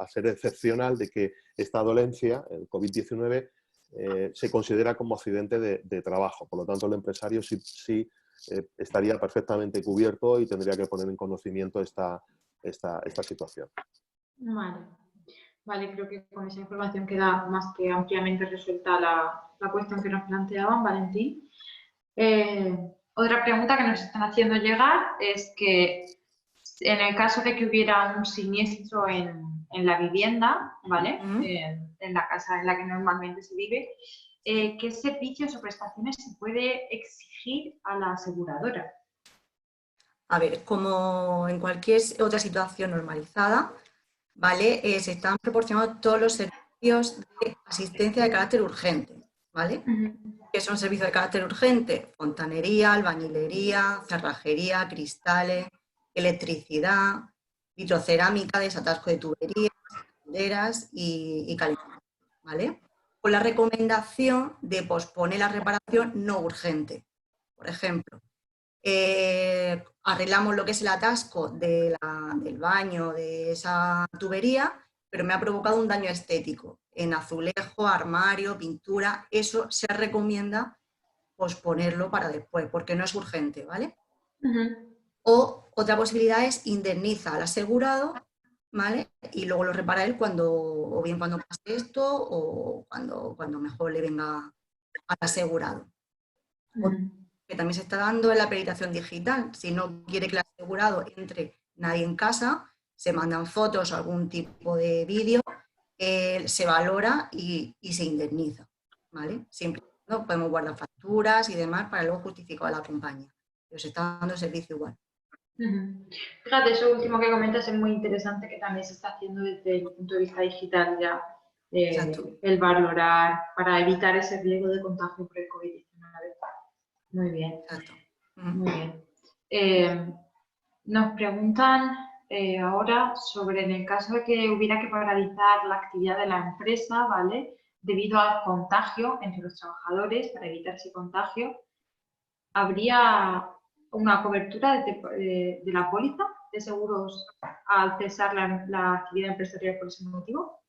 ser excepcional de que esta dolencia, el COVID-19, se considera como accidente de trabajo. Por lo tanto, el empresario sí estaría perfectamente cubierto y tendría que poner en conocimiento esta situación. Vale, creo que con esa información queda más que ampliamente resuelta la cuestión que nos planteaban, Valentín. Otra pregunta que nos están haciendo llegar es que en el caso de que hubiera un siniestro en la vivienda, ¿vale? En la casa en la que normalmente se vive, ¿qué servicios o prestaciones se puede exigir a la aseguradora? A ver, como en cualquier otra situación normalizada, ¿vale? Se están proporcionando todos los servicios de asistencia de carácter urgente, ¿vale? ¿Qué son servicios de carácter urgente? Fontanería, albañilería, cerrajería, cristales, electricidad, vitrocerámica, desatasco de tuberías, calderas y calefacción, ¿vale? Con la recomendación de posponer la reparación no urgente. Por ejemplo, arreglamos lo que es el atasco del baño, de esa tubería, pero me ha provocado un daño estético en azulejo, armario, pintura. Eso se recomienda posponerlo para después, porque no es urgente, ¿vale? O otra posibilidad es indemniza al asegurado, ¿vale? Y luego lo repara él o bien cuando pase esto o cuando mejor le venga al asegurado. Que también se está dando en la peritación digital. Si no quiere que el asegurado entre nadie en casa, se mandan fotos o algún tipo de vídeo, se valora y se indemniza, ¿vale? Siempre podemos guardar facturas y demás para luego justificar a la compañía. Pero se está dando servicio igual. Fíjate, eso último que comentas es muy interesante, que también se está haciendo desde el punto de vista digital ya, el valorar para evitar ese riesgo de contagio por el COVID-19. Muy bien. Exacto. Muy bien. Nos preguntan ahora sobre en el caso de que hubiera que paralizar la actividad de la empresa, ¿vale? Debido al contagio entre los trabajadores, para evitar ese contagio, ¿habría una cobertura de la póliza de seguros al cesar la actividad empresarial por ese motivo?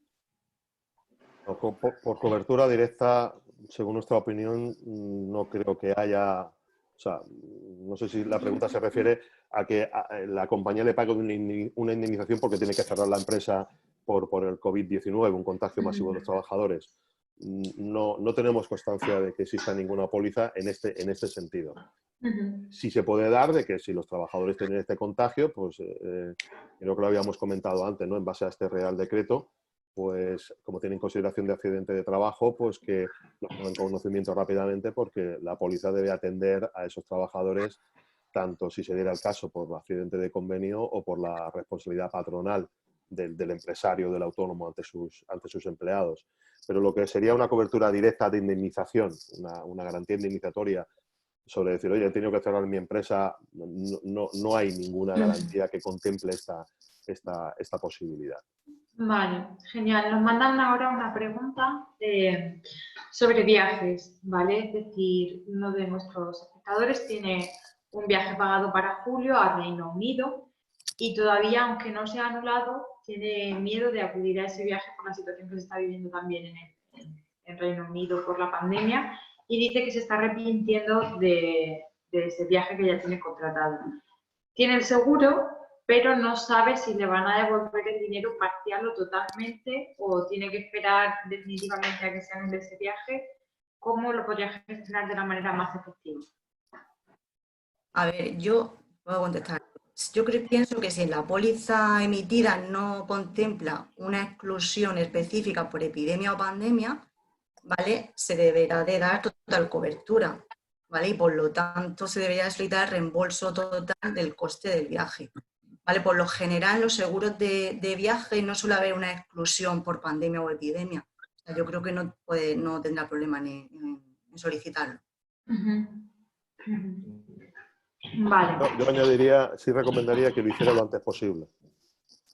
Por cobertura directa, según nuestra opinión, no creo que haya... O sea, no sé si la pregunta se refiere a que la compañía le pague una indemnización porque tiene que cerrar la empresa por el COVID-19, un contagio masivo de los trabajadores. No tenemos constancia de que exista ninguna póliza en este sentido. Sí se puede dar de que si los trabajadores tienen este contagio, pues creo que lo habíamos comentado antes, ¿no? En base a este Real Decreto, pues como tienen consideración de accidente de trabajo, pues que lo pongan en conocimiento rápidamente, porque la póliza debe atender a esos trabajadores, tanto si se diera el caso por accidente de convenio o por la responsabilidad patronal del empresario, del autónomo ante sus empleados. Pero lo que sería una cobertura directa de indemnización, una garantía indemnizatoria sobre decir, oye, he tenido que cerrar mi empresa, no hay ninguna garantía que contemple esta posibilidad. Vale, genial. Nos mandan ahora una pregunta sobre viajes, ¿vale? Es decir, uno de nuestros espectadores tiene un viaje pagado para julio a Reino Unido y todavía, aunque no se ha anulado, tiene miedo de acudir a ese viaje por la situación que se está viviendo también en Reino Unido por la pandemia y dice que se está arrepintiendo de ese viaje que ya tiene contratado. Tiene el seguro, pero no sabe si le van a devolver el dinero parcial o totalmente o tiene que esperar definitivamente a que se anule ese viaje. ¿Cómo lo podría gestionar de la manera más efectiva? A ver, yo puedo contestar. Yo pienso que si en la póliza emitida no contempla una exclusión específica por epidemia o pandemia, ¿vale? Se deberá de dar total cobertura, ¿vale? Y por lo tanto se debería solicitar el reembolso total del coste del viaje, ¿vale? Por lo general, los seguros de viaje no suele haber una exclusión por pandemia o epidemia. O sea, yo creo que no tendrá problema en solicitarlo. Vale. Yo añadiría, sí recomendaría que lo hiciera lo antes posible.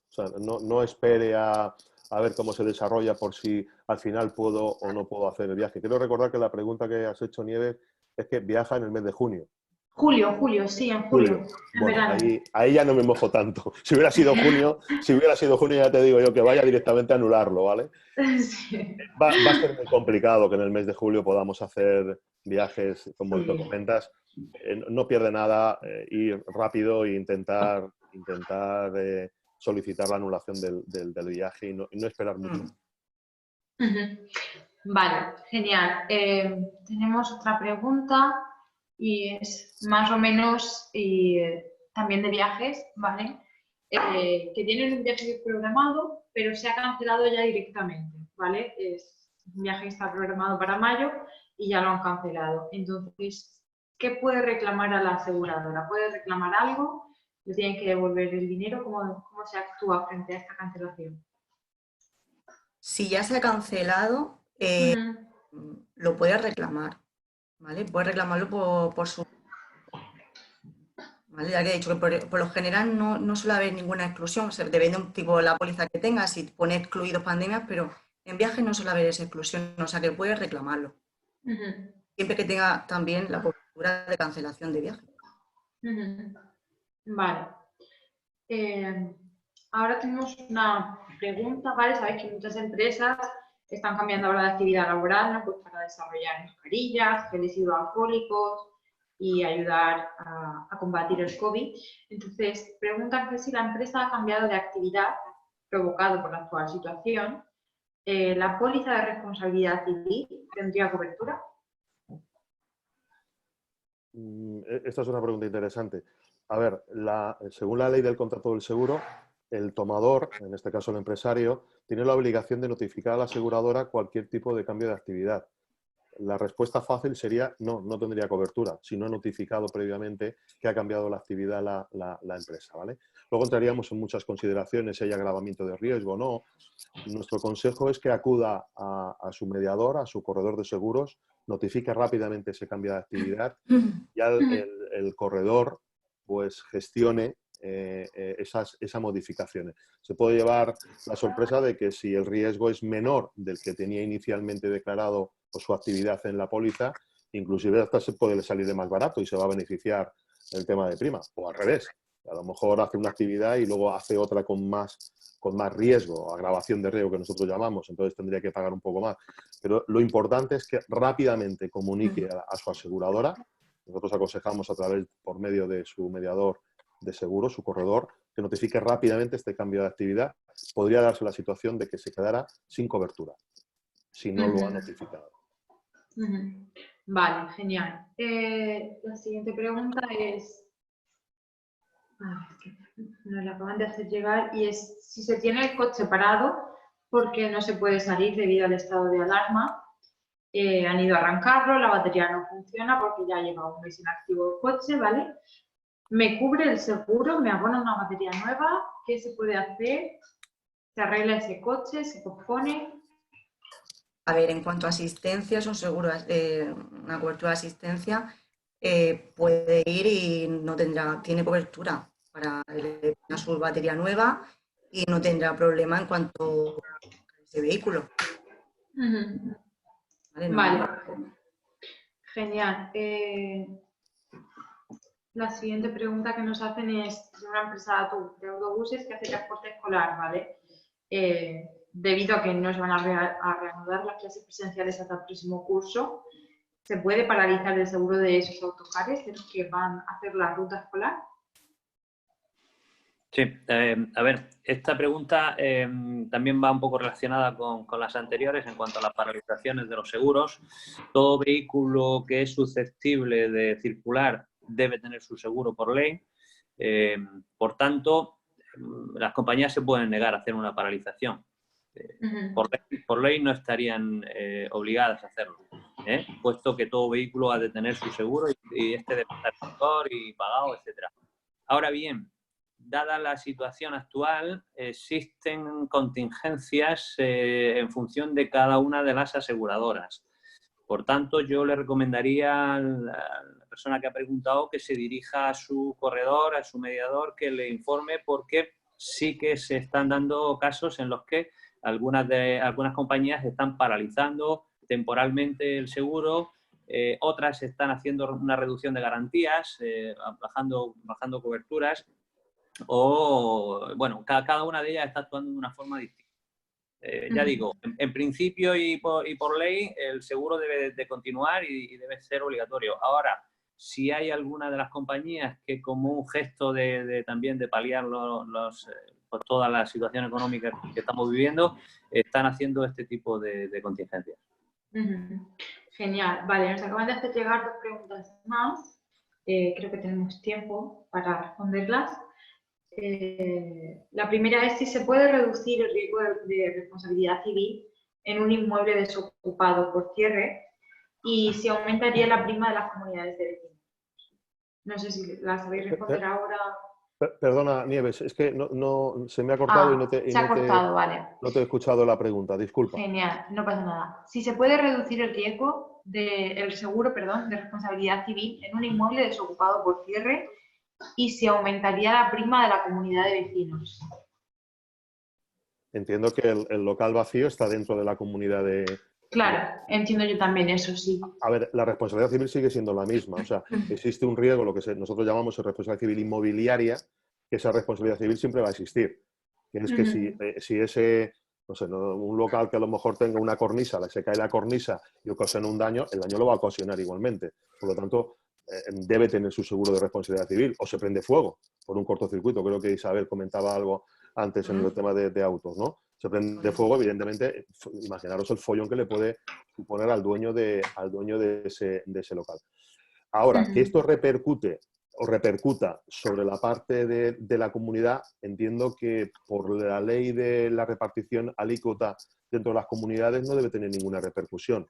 O sea, no espere a ver cómo se desarrolla por si al final puedo o no puedo hacer el viaje. Quiero recordar que la pregunta que has hecho, Nieves, es que viaja en el mes de junio. Julio, sí, en julio. En bueno, verano. ahí ya no me mojo tanto. Si hubiera sido junio ya te digo yo que vaya directamente a anularlo, ¿vale? Sí. Va a ser muy complicado que en el mes de julio podamos hacer viajes, como Sí. tú comentas. No pierde nada ir rápido e intentar solicitar la anulación del viaje y no esperar mucho. Vale, genial. Tenemos otra pregunta y es más o menos también de viajes, ¿vale? Que tienen un viaje programado, pero se ha cancelado ya directamente, ¿vale? Es un viaje que está programado para mayo y ya lo han cancelado. Entonces, ¿qué puede reclamar a la aseguradora? ¿Puede reclamar algo? ¿Le tienen que devolver el dinero? ¿Cómo se actúa frente a esta cancelación? Si ya se ha cancelado, lo puede reclamar, ¿vale? Puede reclamarlo por su... ¿Vale? Ya que he dicho que por lo general no suele haber ninguna exclusión, depende un tipo de la póliza que tenga, si pone excluidos pandemias, pero en viajes no suele haber esa exclusión, o sea que puede reclamarlo. Siempre que tenga también la cobertura de cancelación de viaje. Vale. Ahora tenemos una pregunta, ¿vale? Sabéis que muchas empresas están cambiando ahora de actividad laboral, ¿no? Pues para desarrollar mascarillas, geles hidroalcohólicos y ayudar a combatir el COVID. Entonces, preguntan que si la empresa ha cambiado de actividad provocado por la actual situación, ¿la póliza de responsabilidad civil tendría cobertura? Esta es una pregunta interesante. A ver, según la ley del contrato del seguro, el tomador, en este caso el empresario, tiene la obligación de notificar a la aseguradora cualquier tipo de cambio de actividad. La respuesta fácil sería no tendría cobertura si no ha notificado previamente que ha cambiado la actividad la empresa, ¿vale? Luego entraríamos en muchas consideraciones si hay agravamiento de riesgo o no. Nuestro consejo es que acuda a su mediador, a su corredor de seguros, notifique rápidamente ese cambio de actividad y el corredor pues gestione esas modificaciones. Se puede llevar la sorpresa de que si el riesgo es menor del que tenía inicialmente declarado por su actividad en la póliza, inclusive hasta se puede salir de más barato y se va a beneficiar el tema de prima, o al revés. A lo mejor hace una actividad y luego hace otra con más riesgo, agravación de riesgo que nosotros llamamos, entonces tendría que pagar un poco más. Pero lo importante es que rápidamente comunique a su aseguradora. Nosotros aconsejamos por medio de su mediador de seguro, su corredor, que notifique rápidamente este cambio de actividad. Podría darse la situación de que se quedara sin cobertura, si no lo ha notificado. Vale, genial. La siguiente pregunta es... nos la acaban de hacer llegar y es si se tiene el coche parado porque no se puede salir debido al estado de alarma. Han ido a arrancarlo, la batería no funciona porque ya lleva un mes inactivo el coche, ¿vale? ¿Me cubre el seguro? ¿Me abona una batería nueva? ¿Qué se puede hacer? ¿Se arregla ese coche? ¿Se pospone? A ver, en cuanto a asistencia, es un seguro, una cobertura de asistencia, puede ir y tiene cobertura para su batería nueva y no tendrá problema en cuanto a ese vehículo. ¿Vale? Vale. Genial. La siguiente pregunta que nos hacen es de una empresa de autobuses que hace transporte escolar, ¿vale? Debido a que no se van a reanudar las clases presenciales hasta el próximo curso, ¿se puede paralizar el seguro de esos autocares de los que van a hacer la ruta escolar? Sí, a ver, esta pregunta también va un poco relacionada con las anteriores en cuanto a las paralizaciones de los seguros. Todo vehículo que es susceptible de circular debe tener su seguro por ley. Por tanto, las compañías se pueden negar a hacer una paralización. Por ley no estarían obligadas a hacerlo, puesto que todo vehículo ha de tener su seguro y este debe estar en vigor y pagado, etcétera. Ahora bien, dada la situación actual, existen contingencias en función de cada una de las aseguradoras. Por tanto, yo le recomendaría a la persona que ha preguntado que se dirija a su corredor, a su mediador, que le informe, porque sí que se están dando casos en los que algunas compañías están paralizando temporalmente el seguro, otras están haciendo una reducción de garantías, bajando coberturas, o, bueno, cada una de ellas está actuando de una forma distinta. Ya digo, en principio y por ley, el seguro debe de continuar y debe ser obligatorio. Ahora, si hay alguna de las compañías que, como un gesto también de paliar pues toda la situación económica que estamos viviendo, están haciendo este tipo de contingencias. Genial. Vale, nos acaban de hacer llegar 2 preguntas más. Creo que tenemos tiempo para responderlas. La primera es si se puede reducir el riesgo de responsabilidad civil en un inmueble desocupado por cierre y si aumentaría la prima de las comunidades de vecinos. No sé si la sabéis responder ahora. Perdona, Nieves, es que no se me ha cortado y no te he escuchado la pregunta, disculpa. Genial, no pasa nada. Si se puede reducir el riesgo del seguro, de responsabilidad civil en un inmueble desocupado por cierre y si aumentaría la prima de la comunidad de vecinos. Entiendo que el local vacío está dentro de la comunidad de... Claro, entiendo yo también eso, sí. A ver, la responsabilidad civil sigue siendo la misma. O sea, existe un riesgo, lo que nosotros llamamos responsabilidad civil inmobiliaria, que esa responsabilidad civil siempre va a existir. Que es que si ese, no sé, un local que a lo mejor tenga una cornisa, se cae la cornisa y ocasiona un daño, el daño lo va a ocasionar igualmente. Por lo tanto, debe tener su seguro de responsabilidad civil, o se prende fuego por un cortocircuito. Creo que Isabel comentaba algo antes en el tema de autos, ¿no? Se prende fuego, evidentemente, imaginaros el follón que le puede suponer al dueño de ese local. Ahora, que esto repercute o repercuta sobre la parte de la comunidad, entiendo que por la ley de la repartición alícuota dentro de las comunidades no debe tener ninguna repercusión.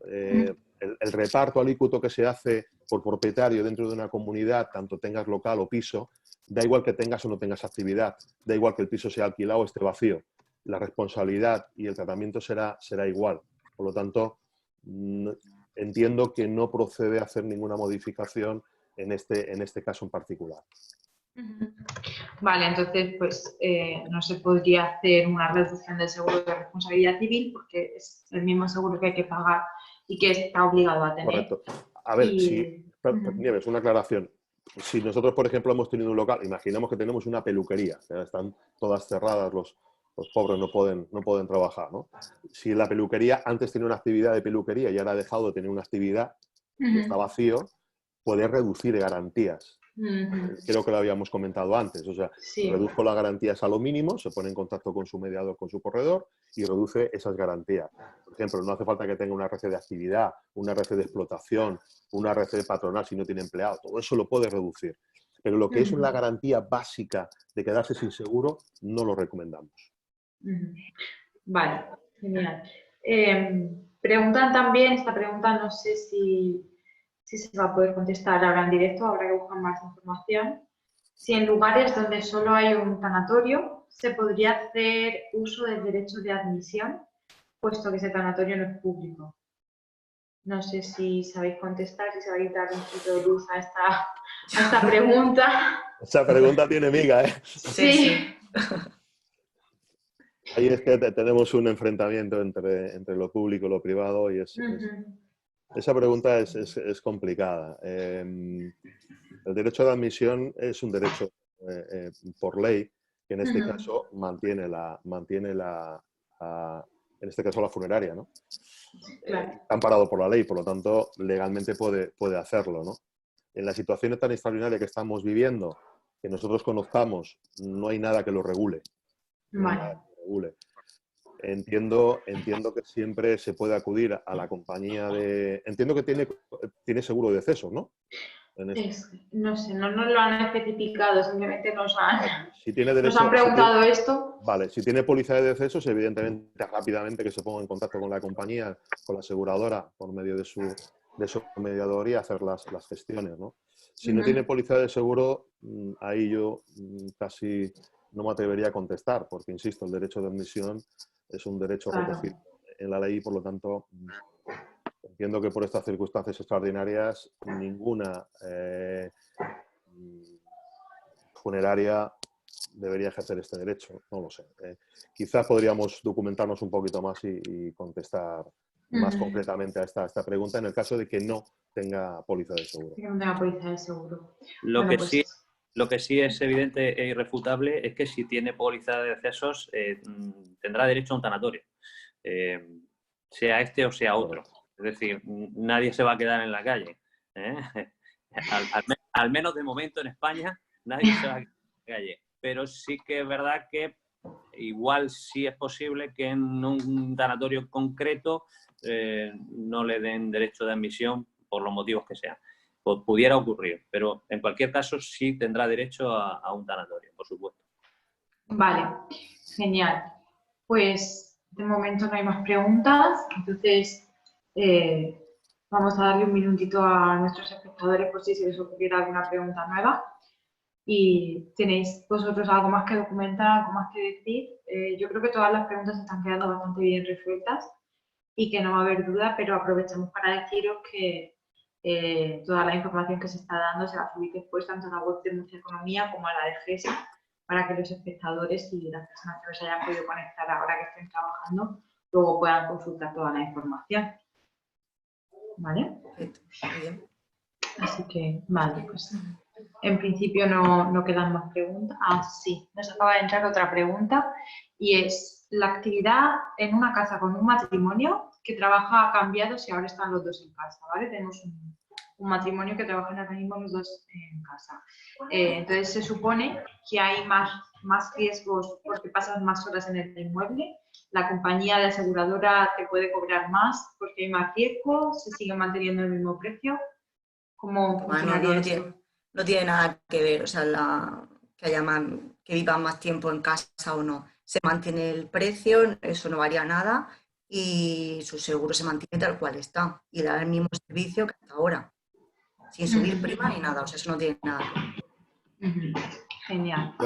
El reparto alícuoto que se hace por propietario dentro de una comunidad, tanto tengas local o piso, da igual que tengas o no tengas actividad, da igual que el piso sea alquilado o esté vacío. La responsabilidad y el tratamiento será igual. Por lo tanto, entiendo que no procede a hacer ninguna modificación en este caso en particular. Vale, entonces pues no se podría hacer una reducción del seguro de responsabilidad civil porque es el mismo seguro que hay que pagar y que está obligado a tener. Correcto. A ver, Nieves, una aclaración. Si nosotros, por ejemplo, hemos tenido un local, imaginamos que tenemos una peluquería, están todas cerradas, los pobres no pueden trabajar, ¿no? Si la peluquería antes tenía una actividad de peluquería y ahora ha dejado de tener una actividad y está vacío, puede reducir garantías. Creo que lo habíamos comentado antes. O sea, reduzco las garantías a lo mínimo, se pone en contacto con su mediador, con su corredor y reduce esas garantías. Por ejemplo, no hace falta que tenga una RC de actividad, una RC de explotación, una RC de patronal si no tiene empleado. Todo eso lo puede reducir. Pero lo que es una garantía básica de quedarse sin seguro, no lo recomendamos. Vale, genial. Preguntan también, esta pregunta no sé si se va a poder contestar ahora en directo, habrá que buscar más información. Si en lugares donde solo hay un tanatorio se podría hacer uso del derecho de admisión, puesto que ese tanatorio no es público. No sé si sabéis contestar, si sabéis dar un poquito de luz a esta pregunta. Esa pregunta tiene miga, ¿eh? Sí. Ahí es que tenemos un enfrentamiento entre lo público y lo privado y esa pregunta es complicada. El derecho de admisión es un derecho por ley que en este caso mantiene en este caso la funeraria, ¿no? Claro. Está amparado por la ley, por lo tanto, legalmente puede hacerlo, ¿no? En la situación tan extraordinaria que estamos viviendo, que nosotros conozcamos, no hay nada que lo regule. No hay nada que lo regule. Entiendo que siempre se puede acudir a la compañía de... Entiendo que tiene seguro de decesos, ¿no? No sé, no lo han especificado, simplemente nos Si tiene han preguntado esto. Vale, si tiene póliza de decesos, evidentemente rápidamente que se ponga en contacto con la compañía, con la aseguradora, por medio de su mediador y hacer las gestiones, ¿no? Si no tiene póliza de seguro, ahí yo casi no me atrevería a contestar, porque, insisto, el derecho de admisión es un derecho recogido en la ley y, por lo tanto, entiendo que por estas circunstancias extraordinarias ninguna funeraria debería ejercer este derecho, no lo sé. Quizás podríamos documentarnos un poquito más y contestar más concretamente a esta pregunta en el caso de que no tenga póliza de seguro. Que no tenga póliza de seguro. Lo que sí es evidente e irrefutable es que si tiene póliza de decesos tendrá derecho a un tanatorio, sea este o sea otro. Es decir, nadie se va a quedar en la calle. Al menos de momento en España nadie se va a quedar en la calle. Pero sí que es verdad que igual sí es posible que en un tanatorio concreto no le den derecho de admisión por los motivos que sean. Pudiera ocurrir, pero en cualquier caso sí tendrá derecho a un tanatorio, por supuesto. Vale, genial. Pues de momento no hay más preguntas, entonces vamos a darle un minutito a nuestros espectadores por si se les ocurriera alguna pregunta nueva. Y tenéis vosotros algo más que documentar, algo más que decir. Yo creo que todas las preguntas están quedando bastante bien resueltas y que no va a haber duda, pero aprovechamos para deciros que toda la información que se está dando se va a subir después tanto a la web de Murcia Economía como a la de GESA, para que los espectadores y las personas que no se hayan podido conectar ahora que estén trabajando luego puedan consultar toda la información. ¿Vale? Muy bien. Así que, vale, pues en principio no quedan más preguntas. Ah, sí, nos acaba de entrar otra pregunta y es la actividad en una casa con un matrimonio que trabaja cambiados y ahora están los dos en casa, ¿vale? Tenemos un matrimonio que trabajan ahora mismo los dos en casa. Entonces se supone que hay más riesgos porque pasas más horas en el inmueble. La compañía de aseguradora te puede cobrar más porque hay más riesgo, se sigue manteniendo el mismo precio. ¿Cómo funcionaría esto? No tiene nada que ver, o sea, que vivan más tiempo en casa o no. Se mantiene el precio, eso no varía nada y su seguro se mantiene tal cual está y da el mismo servicio que hasta ahora, sin subir prima ni nada, o sea, eso no tiene nada que ver. Genial. Y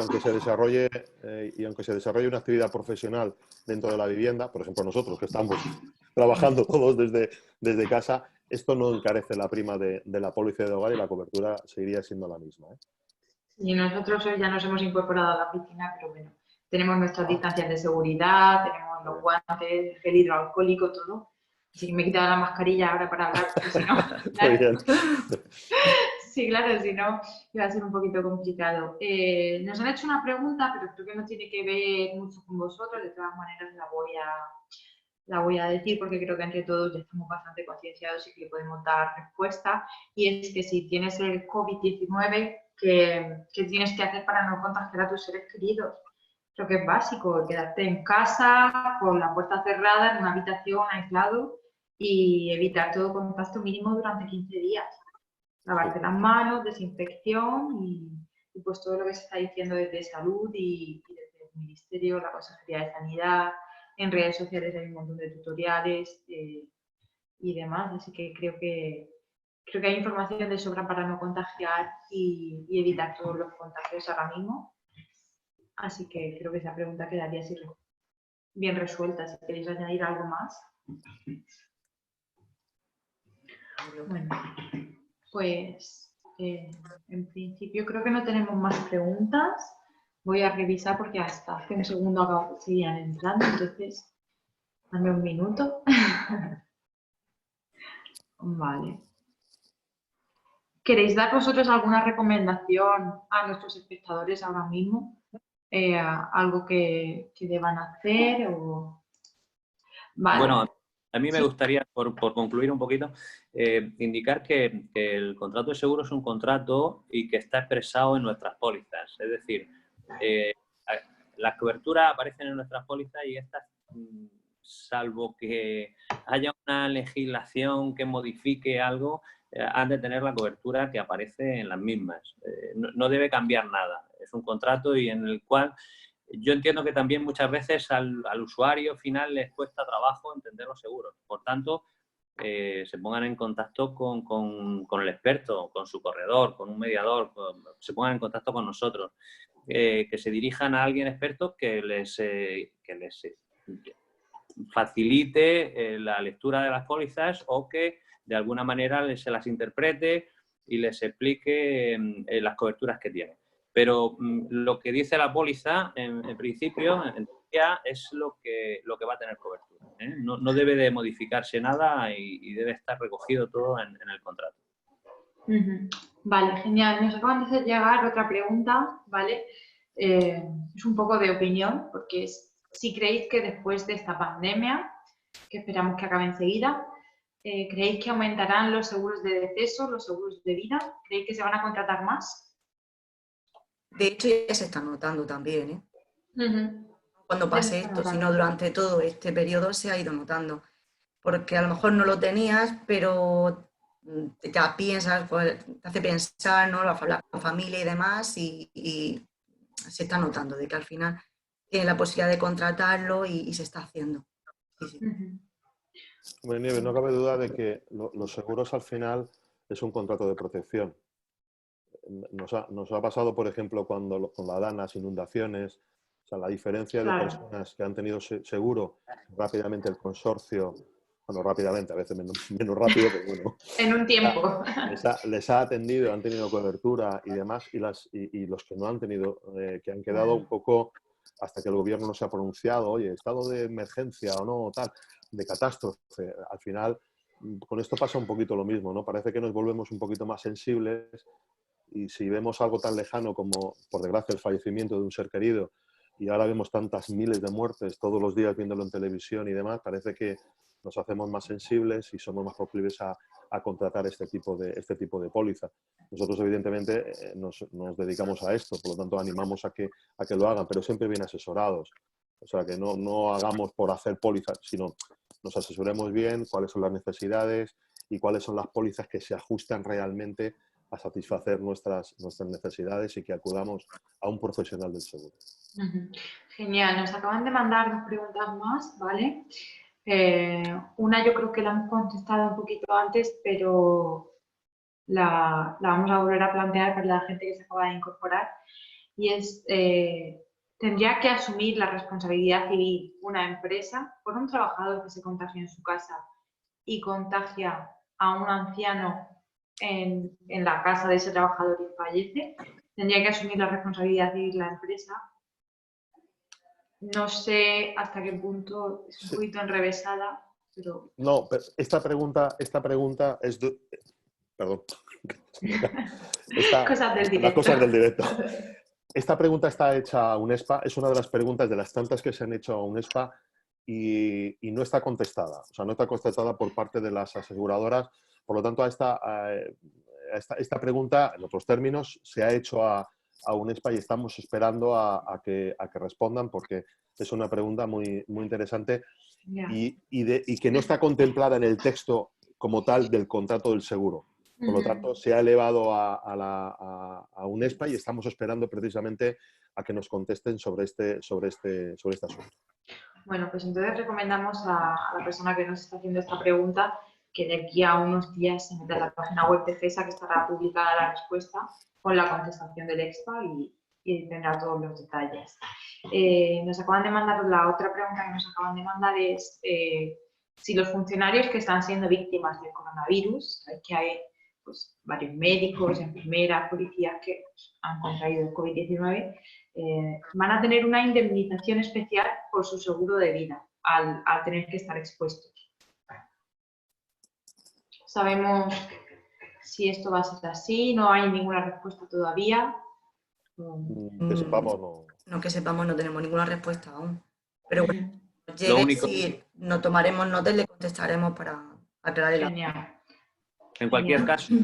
aunque se desarrolle una actividad profesional dentro de la vivienda, por ejemplo nosotros que estamos trabajando todos desde casa, esto no encarece la prima de la póliza de hogar y la cobertura seguiría siendo la misma. Y nosotros hoy ya nos hemos incorporado a la oficina, pero bueno, tenemos nuestras distancias de seguridad, tenemos los guantes, el gel hidroalcohólico, todo. Así que me he quitado la mascarilla ahora para hablar, porque si no... Muy bien. Sí, claro, si no iba a ser un poquito complicado. Nos han hecho una pregunta, pero creo que no tiene que ver mucho con vosotros, de todas maneras la voy a decir porque creo que entre todos ya estamos bastante concienciados y que le podemos dar respuesta. Y es que si tienes el COVID-19, ¿qué tienes que hacer para no contagiar a tus seres queridos? Creo que es básico, quedarte en casa, con la puerta cerrada, en una habitación, aislado y evitar todo contacto mínimo durante 15 días. Lavarte las manos, desinfección y pues todo lo que se está diciendo desde salud y desde el Ministerio, la Consejería de Sanidad. En redes sociales hay un montón de tutoriales y demás, así que creo que hay información de sobra para no contagiar y evitar todos los contagios ahora mismo. Así que creo que esa pregunta quedaría así bien resuelta. Si queréis añadir algo más. Bueno, pues en principio creo que no tenemos más preguntas. Voy a revisar porque hasta hace un segundo seguían entrando, entonces dame un minuto. Vale. ¿Queréis dar vosotros alguna recomendación a nuestros espectadores ahora mismo? ¿Algo que deban hacer? O... Vale. Bueno, a mí me Sí. gustaría, por concluir un poquito, indicar que el contrato de seguro es un contrato y que está expresado en nuestras pólizas. Es decir, las coberturas aparecen en nuestras pólizas y estas, salvo que haya una legislación que modifique algo, han de tener la cobertura que aparece en las mismas. No debe cambiar nada. Es un contrato y en el cual yo entiendo que también muchas veces al usuario final les cuesta trabajo entender los seguros. Por tanto, se pongan en contacto con el experto, con su corredor, con un mediador, se pongan en contacto con nosotros. Que se dirijan a alguien experto que les facilite la lectura de las pólizas o que de alguna manera se las interprete y les explique las coberturas que tienen. Pero lo que dice la póliza, en principio, en teoría, es lo que va a tener cobertura. No debe de modificarse nada y debe estar recogido todo en el contrato. Vale, genial. Nos acaban de hacer llegar otra pregunta, ¿vale? Es un poco de opinión, porque es si creéis que después de esta pandemia, que esperamos que acabe enseguida, ¿creéis que aumentarán los seguros de deceso, los seguros de vida? ¿Creéis que se van a contratar más? De hecho, ya se está notando también, ¿eh? Cuando pase esto, sino durante todo este periodo se ha ido notando. Porque a lo mejor no lo tenías, pero ya piensas, pues, te hace pensar, ¿no? La familia y demás, y se está notando de que al final tiene la posibilidad de contratarlo y se está haciendo. Sí. Bueno, Nieves, no cabe duda de que los seguros al final es un contrato de protección. Nos ha pasado, por ejemplo, con las danas, inundaciones, o sea, la diferencia de personas que han tenido seguro rápidamente el consorcio, bueno, rápidamente, a veces menos rápido, pero bueno. En un tiempo. Les ha atendido, han tenido cobertura y demás, y los que no han tenido, que han quedado un poco, hasta que el gobierno no se ha pronunciado, oye, estado de emergencia o no, tal, de catástrofe. Al final, con esto pasa un poquito lo mismo, ¿no? Parece que nos volvemos un poquito más sensibles y si vemos algo tan lejano como, por desgracia, el fallecimiento de un ser querido, y ahora vemos tantas miles de muertes todos los días viéndolo en televisión y demás, parece que nos hacemos más sensibles y somos más proclives a contratar este tipo de póliza. Nosotros, evidentemente, nos dedicamos a esto, por lo tanto, animamos a que lo hagan, pero siempre bien asesorados. O sea, que no hagamos por hacer pólizas, sino nos asesoremos bien cuáles son las necesidades y cuáles son las pólizas que se ajustan realmente a satisfacer nuestras necesidades y que acudamos a un profesional del seguro. Genial, nos acaban de mandar 2 preguntas más, ¿vale? Una yo creo que la hemos contestado un poquito antes, pero la vamos a volver a plantear para la gente que se acaba de incorporar. Y es, ¿tendría que asumir la responsabilidad civil una empresa por un trabajador que se contagia en su casa y contagia a un anciano en la casa de ese trabajador y fallece? ¿Tendría que asumir la responsabilidad civil la empresa? No sé hasta qué punto, es un poquito enrevesada, pero... No, pero esta pregunta es... Perdón. Cosas del directo. Las cosas del directo. Esta pregunta está hecha a UNESPA, es una de las preguntas de las tantas que se han hecho a UNESPA y no está contestada. O sea, no está contestada por parte de las aseguradoras. Por lo tanto, esta pregunta, en otros términos, se ha hecho a UNESPA y estamos esperando a que respondan porque es una pregunta muy, muy interesante y que no está contemplada en el texto como tal del contrato del seguro. Por lo tanto, se ha elevado a UNESPA y estamos esperando precisamente a que nos contesten sobre este asunto. Bueno, pues entonces recomendamos a la persona que nos está haciendo esta pregunta que de aquí a unos días se meta en la página web de FESA, que estará publicada la respuesta con la contestación del EXPA y tendrá todos los detalles. Nos acaban de mandar, la otra pregunta que nos acaban de mandar es si los funcionarios que están siendo víctimas del coronavirus, que hay pues, varios médicos, enfermeras, policías que han contraído el COVID-19, van a tener una indemnización especial por su seguro de vida al tener que estar expuestos. Sabemos si esto va a ser así, no hay ninguna respuesta todavía. Que sepamos, no. No, que sepamos, no tenemos ninguna respuesta aún. Pero bueno, Lo único- si nos tomaremos nota y le contestaremos para aclarar el Genial. En cualquier Genial. caso,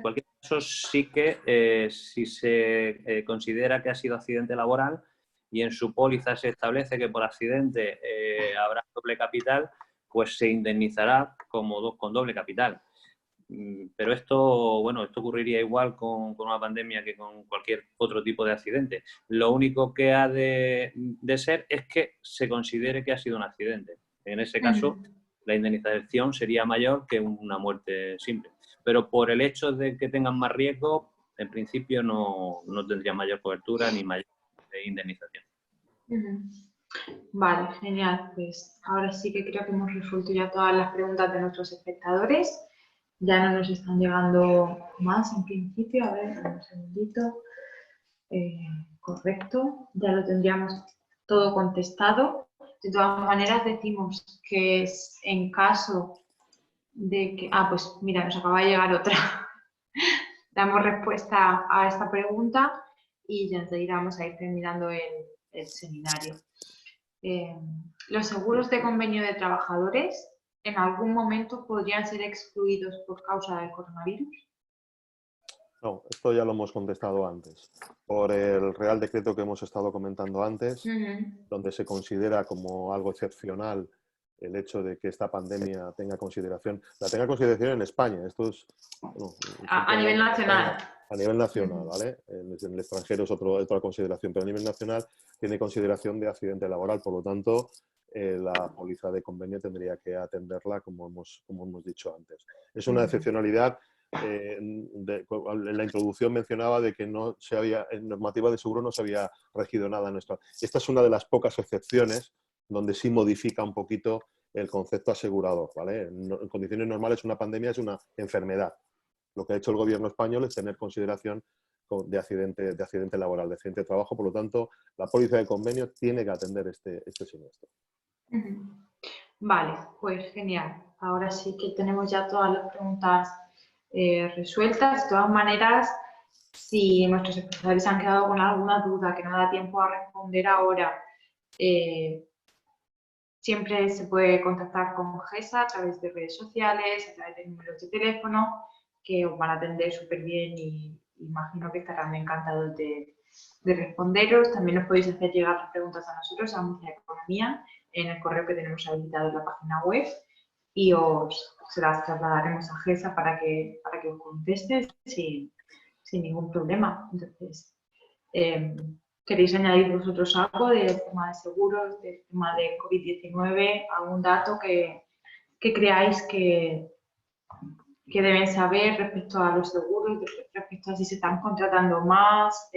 cualquier caso sí que si se considera que ha sido accidente laboral y en su póliza se establece que por accidente habrá doble capital, pues se indemnizará con doble capital. Pero esto ocurriría igual con una pandemia que con cualquier otro tipo de accidente. Lo único que ha de ser es que se considere que ha sido un accidente. En ese caso, la indemnización sería mayor que una muerte simple. Pero por el hecho de que tengan más riesgo, en principio no tendría mayor cobertura ni mayor indemnización. Vale, genial. Pues ahora sí que creo que hemos resuelto ya todas las preguntas de nuestros espectadores. Ya no nos están llegando más en principio. A ver, un segundito. Correcto, ya lo tendríamos todo contestado. De todas maneras, decimos que es en caso de que... pues mira, nos acaba de llegar otra. Damos respuesta a esta pregunta y ya enseguida vamos a ir terminando el seminario. ¿Los seguros de convenio de trabajadores en algún momento podrían ser excluidos por causa del coronavirus? No, esto ya lo hemos contestado antes. Por el Real Decreto que hemos estado comentando antes, donde se considera como algo excepcional el hecho de que esta pandemia tenga consideración en España. Esto es a nivel nacional. A nivel nacional, ¿vale? En el extranjero es otra consideración, pero a nivel nacional tiene consideración de accidente laboral. Por lo tanto, la póliza de convenio tendría que atenderla como hemos dicho antes. Es una excepcionalidad. En la introducción mencionaba de que en normativa de seguro no se había regido nada nuestra. Esta es una de las pocas excepciones donde sí modifica un poquito el concepto asegurador, ¿vale? En condiciones normales una pandemia es una enfermedad. Lo que ha hecho el gobierno español es tener consideración de accidente laboral, de accidente de trabajo. Por lo tanto, la póliza de convenio tiene que atender este siniestro. Vale, pues genial. Ahora sí que tenemos ya todas las preguntas resueltas. De todas maneras, si nuestros espectadores han quedado con alguna duda que no da tiempo a responder ahora, siempre se puede contactar con GESA a través de redes sociales, a través de números de teléfono, que os van a atender súper bien y imagino que estarán encantados de responderos. También os podéis hacer llegar las preguntas a nosotros, a Murcia Economía, en el correo que tenemos habilitado en la página web y se las trasladaremos a GESA para que os conteste sin ningún problema. Entonces, ¿queréis añadir vosotros algo del tema de seguros, del tema de COVID-19, algún dato que creáis que deben saber respecto a los seguros, respecto a si se están contratando más,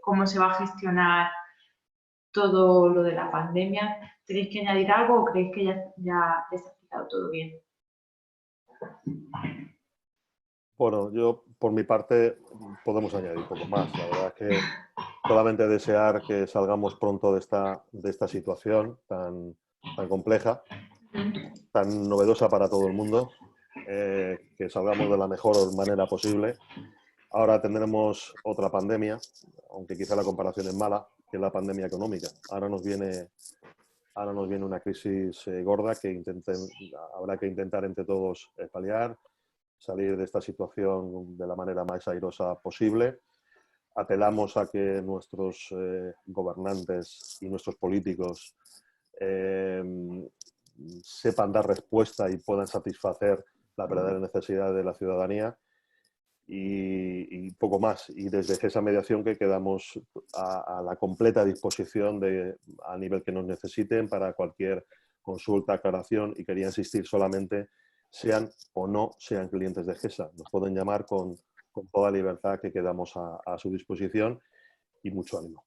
cómo se va a gestionar todo lo de la pandemia? ¿Tenéis que añadir algo o creéis que ya está explicado todo bien? Bueno, yo por mi parte podemos añadir un poco más. La verdad es que solamente desear que salgamos pronto de esta situación tan compleja, tan novedosa para todo el mundo, que salgamos de la mejor manera posible. Ahora tendremos otra pandemia, aunque quizá la comparación es mala, que es la pandemia económica. Ahora nos viene una crisis gorda que habrá que intentar entre todos paliar, salir de esta situación de la manera más airosa posible. Apelamos a que nuestros gobernantes y nuestros políticos sepan dar respuesta y puedan satisfacer la verdadera necesidad de la ciudadanía y poco más. Y desde esa mediación que quedamos a la completa disposición a nivel que nos necesiten para cualquier consulta, aclaración, y quería insistir solamente, sean o no sean clientes de GESA. Nos pueden llamar con toda libertad, que quedamos a su disposición, y mucho ánimo.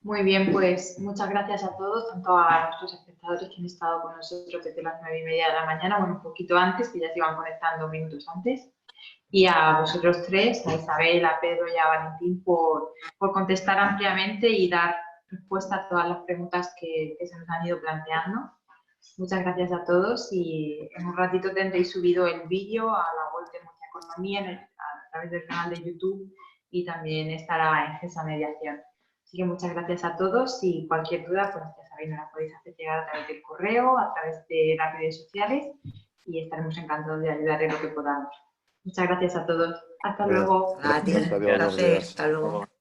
Muy bien, pues muchas gracias a todos, tanto a nuestros espectadores que han estado con nosotros desde las 9:30 de la mañana, bueno, un poquito antes, que ya se iban conectando minutos antes, y a vosotros tres, a Isabel, a Pedro y a Valentín, por contestar ampliamente y dar respuesta a todas las preguntas que se nos han ido planteando. Muchas gracias a todos y en un ratito tendréis subido el vídeo a la web de Murcia Economía a través del canal de YouTube y también estará en GESA Mediación. Así que muchas gracias a todos y cualquier duda, pues ya sabéis, nos la podéis hacer llegar a través del correo, a través de las redes sociales y estaremos encantados de ayudar en lo que podamos. Muchas gracias a todos. Hasta Bien. luego. A ti, Gracias, adiós, buenos días. hasta luego.